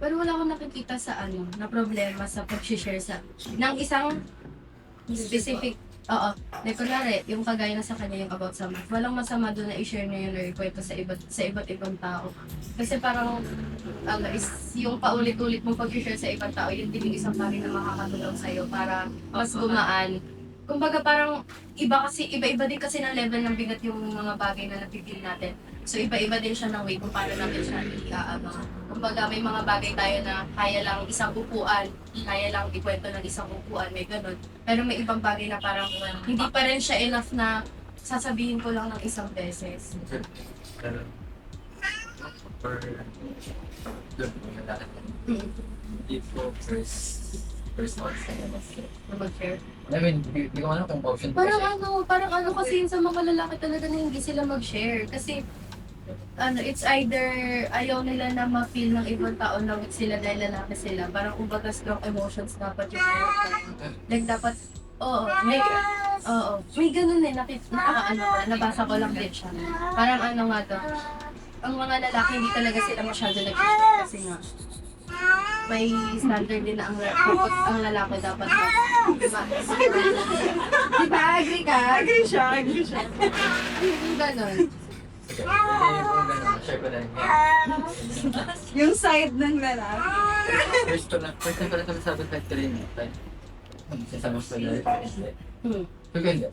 Pero wala akong nakikita sa na problema sa pag-share ng isang specific, oo. Like, kunwari, yung kagaya na sa kanya yung about sa math. Walang masama doon na i-share niya yun or ikwento sa iba't ibang tao. Kasi parang, is yung paulit-ulit mong pag-share sa ibang tao, yun din yung isang bagay na makakatulong sa'yo para mas gumaan. Kumbaga parang, iba-iba din kasi ng level ng bigat yung mga bagay na napipil natin. So, iba-iba din siya ng way kung paano natin siya kumbaga, may mga bagay tayo na kaya lang isang upuan, kaya lang ikwento ng isang upuan, may ganun. Pero may ibang bagay na parang hindi pa rin siya enough na sasabihin ko lang ng isang beses. Pero, for, doon, lahat. Hindi po first one sa Na mag-share. I mean, hindi ko alam kung option Parang ano kasi yun sa mga lalaki talaga na hindi sila mag-share. Kasi, it's either ayaw nila na ma-feel ng ibang tao na with sila dahil lalaki sila. Parang kumbaga strong emotions dapat yung share. Like dapat, may ganun eh, nabasa ko lang din siya. Parang nga to, ang mga lalaki hindi talaga sila masyado nag-share kasi nga, may standard din na ang lalaki dapat na. Di ba? Agree ka? Agree siya. Yung ganon. Sige, kung gano'n, share ko na rin yan. Yung side ng lalaki. First time ko lang kami sabi kahit ka rin. Sasama ko na rin. Pero hindi.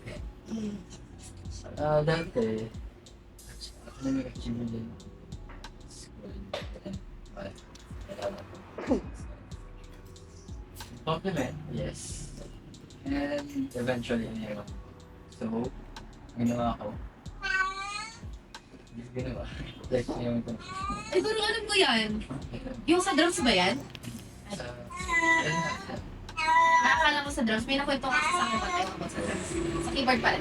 Dati, ano may achievement din? Compliment, yes. And eventually, so, ginawa ko. Ginawa. Like, yung Siguro alam ko yan. Yung sa drums ba yan? sa... Nakakala ko sa drums. May nakwento kasi sa akin patay ako sa drums. Sa keyboard pala.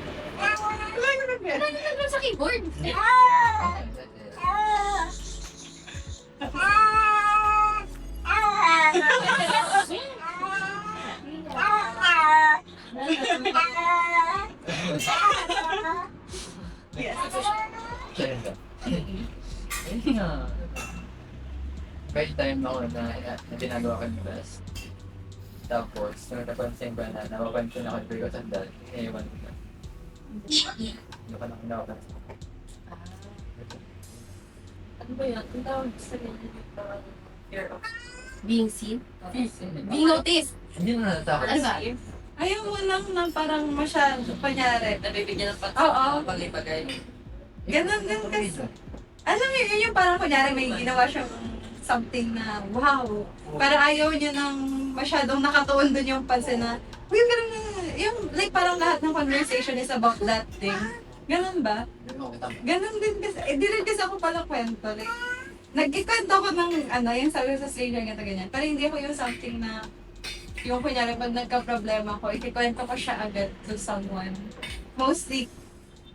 Wala na drums sa keyboard. Ayun nga. Kahit time ako na ginagawa ko yung best. Tapos, nung napansin ko na napapansin ako yung bigot sandal, iniiwan ko na. Hindi ko na napapansin. Ano ba yan? Ang tawag sa ganyan parang fear of Being seen? Hindi Being noticed? Hindi na natakot. Ano ba? Ayaw mo lang na parang masyado, kunyari. Nabibigyan ng Oo. bagay-bagay. Ganun din kasi. Alam mo, yun yung parang kunyari may ginawa siyang something na wow. Pero ayaw niya nang masyadong nakatuon dun yung pansin na, uy, ganun na, yung like parang lahat ng conversation is about that thing. Ganun ba? Ganun din kasi, di rin kasi ako pala kwento. Like, nagkikwento ako ng yung sabi ko sa stranger ganyan. Pero hindi ako yung something na, yung kunyari pag nagka-problema ko, ikikwento ko siya agad to someone. Mostly,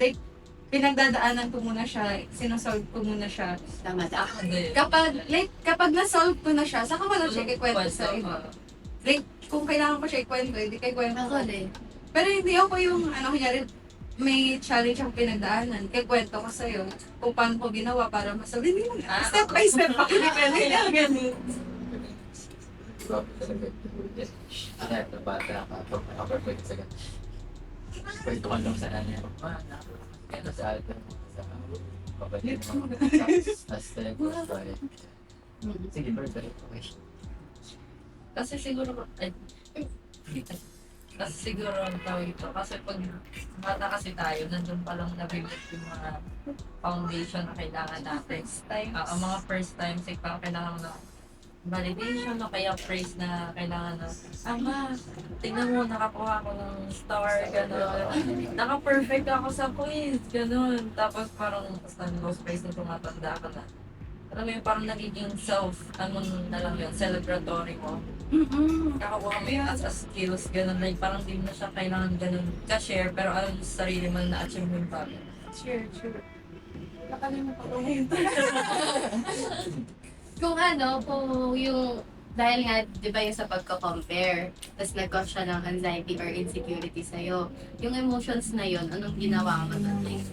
like, pinagdadaanan ko muna siya, sinosolve ko muna siya. Tama. Kapag na-solve ko na siya, saka ko lang siya ikikwento sa iba. Like, kung kailangan ko siya ikwento, hindi kay kwento ko. Ako din. Pero hindi ako yung, kunyari, may challenge akong pinagdaanan, kaya kwento ko sa'yo kung paano ko ginawa para masolve. Hindi mo, step by step ako, depende lang ganun. Kahit na bata ka, pag nakaperfect sa ganun. Kwento ka lang sa nanay mo. Kaya sa atin, sa kapatid mo. As time goes by. Sige, perfect. Okay. Kasi siguro, ang tawag ito. Kasi pag bata kasi tayo, nandun pa lang nabibig yung mga foundation na kailangan natin. Ang mga first times, like parang kailangan na validation o kaya praise na kailangan na, ama, tingnan mo, nakakuha ko ng star, gano'n. Naka-perfect ako sa quiz, gano'n. Tapos parang, basta most praise na tumatanda ka na. Alam mo yung parang nagiging na lang yun, celebratory mo. Kakakuha mo yun as skills, gano'n. Like, parang di mo na siya kailangan gano'n ka-share, pero alam mo sa sarili mo na na-achieve mo yung bagay. Sure. Nakalimutan ko ngayon. Kung yung dahil nga, di ba yung sa pagko-compare, tapos nag-cause siya ng anxiety or insecurity sa'yo. Yung emotions na yun, anong ginawa mo nun? Like,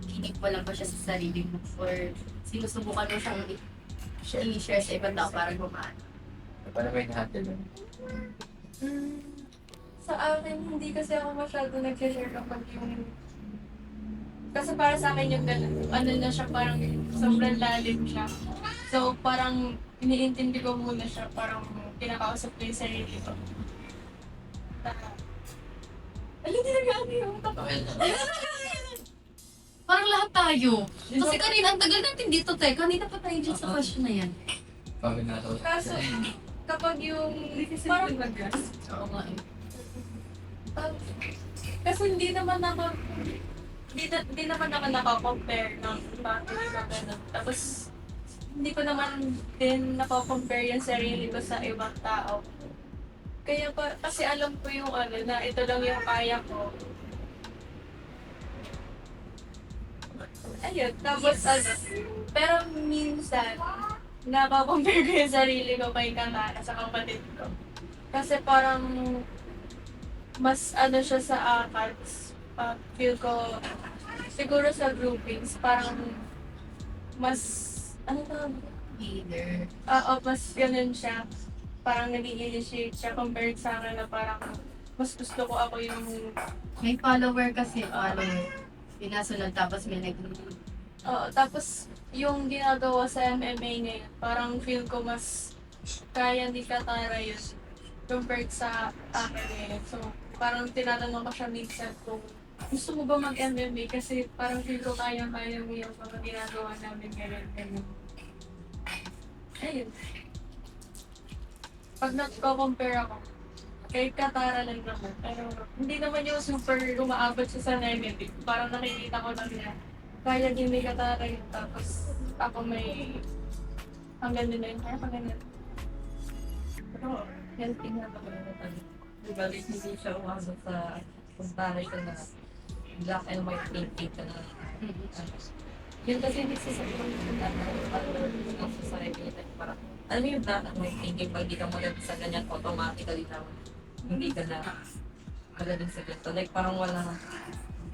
kinig mo lang ba siya sa sarili mo? Or sinusubukan mo siyang i-share sa ibang tao para gumaan? Paano may nahandle yun? Sa akin, hindi kasi ako masyado nag-share kapag yung... Kasi para sa akin yung ganun, ano na siya, parang sobrang lalim siya. So, parang iniintindi ko muna siya, parang kinakausap ko yung sarili ko. Alam, hindi nag-ano yung Okay. Parang lahat tayo. Kasi kanina, ang tagal natin dito, te. Kanina pa tayo dyan sa question na yan. Pag nasa Kaso, kapag yung... Parang, Oo nga eh. kasi hindi naman ako nako-compare ng battery ko gano'n. Tapos, hindi ko naman din nako-compare yung sarili ko sa ibang tao. Kaya pa, kasi alam ko yung ano, na ito lang yung kaya ko. Ayun, tapos ano, pero minsan, nako-compare ko yung sarili ko kay Kakara sa kapatid ko. Kasi parang, mas ano siya sa akin, feel ko, siguro sa groupings, parang mas, ano tawag? Either. Mas ganun siya. Parang nag-i-initiate siya compared sa akin na parang mas gusto ko ako yung... May follower kasi, follower. Pinasunod tapos may nag Tapos yung ginagawa sa MMA ngayon, parang feel ko mas kaya ni Katara yun compared sa akin ngayon. So, parang tinatanong ko siya minsan kung gusto mo ba mag-MMA kasi parang feel ko kaya-kaya mo yung mga ginagawa namin ngayon. Ganun. Ayun. Pag nagko-compare ako, kay Katara lang naman. Pero hindi naman yung super umaabot siya sa negative. Parang nakikita ko lang na kaya din may Katara yun. Tapos ako may hanggang din na yun. Kaya pag ganun. Pero, healthy nga ba ano? Diba, hindi siya umabot sa comparison na black and white thinking ka na. Yun kasi hindi sa society na parang, alam mo yung black and white thinking, pag di ka mo sa ganyan, automatically na hindi ka na magaling sa ganito. Like parang wala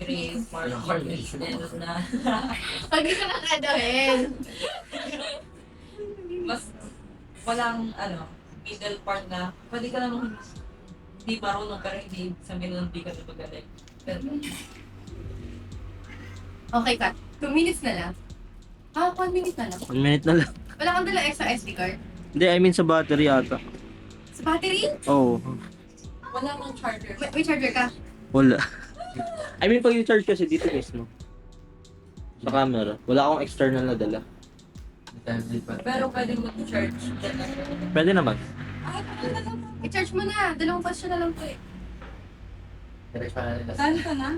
gray, margin, and na Pag di ka nakadawin. mas walang middle part na pwede ka namang hindi marunong pero hindi sabihin na hindi ka na magaling. Pero, Okay, Kat. 2 minutes na lang. 1 minute na lang. 1 minute na lang. Wala kang dala extra SD card? Hindi, I mean sa battery ata. Sa battery? Oo. wala nang charger. May charger ka? Wala. I mean pag i-charge kasi dito mismo. Sa camera. Wala akong external na dala. Pero pwede mo charge. Pwede naman. I-charge mo na. 2 pasyon na lang po eh. Direct pa na nila. Saan ka na?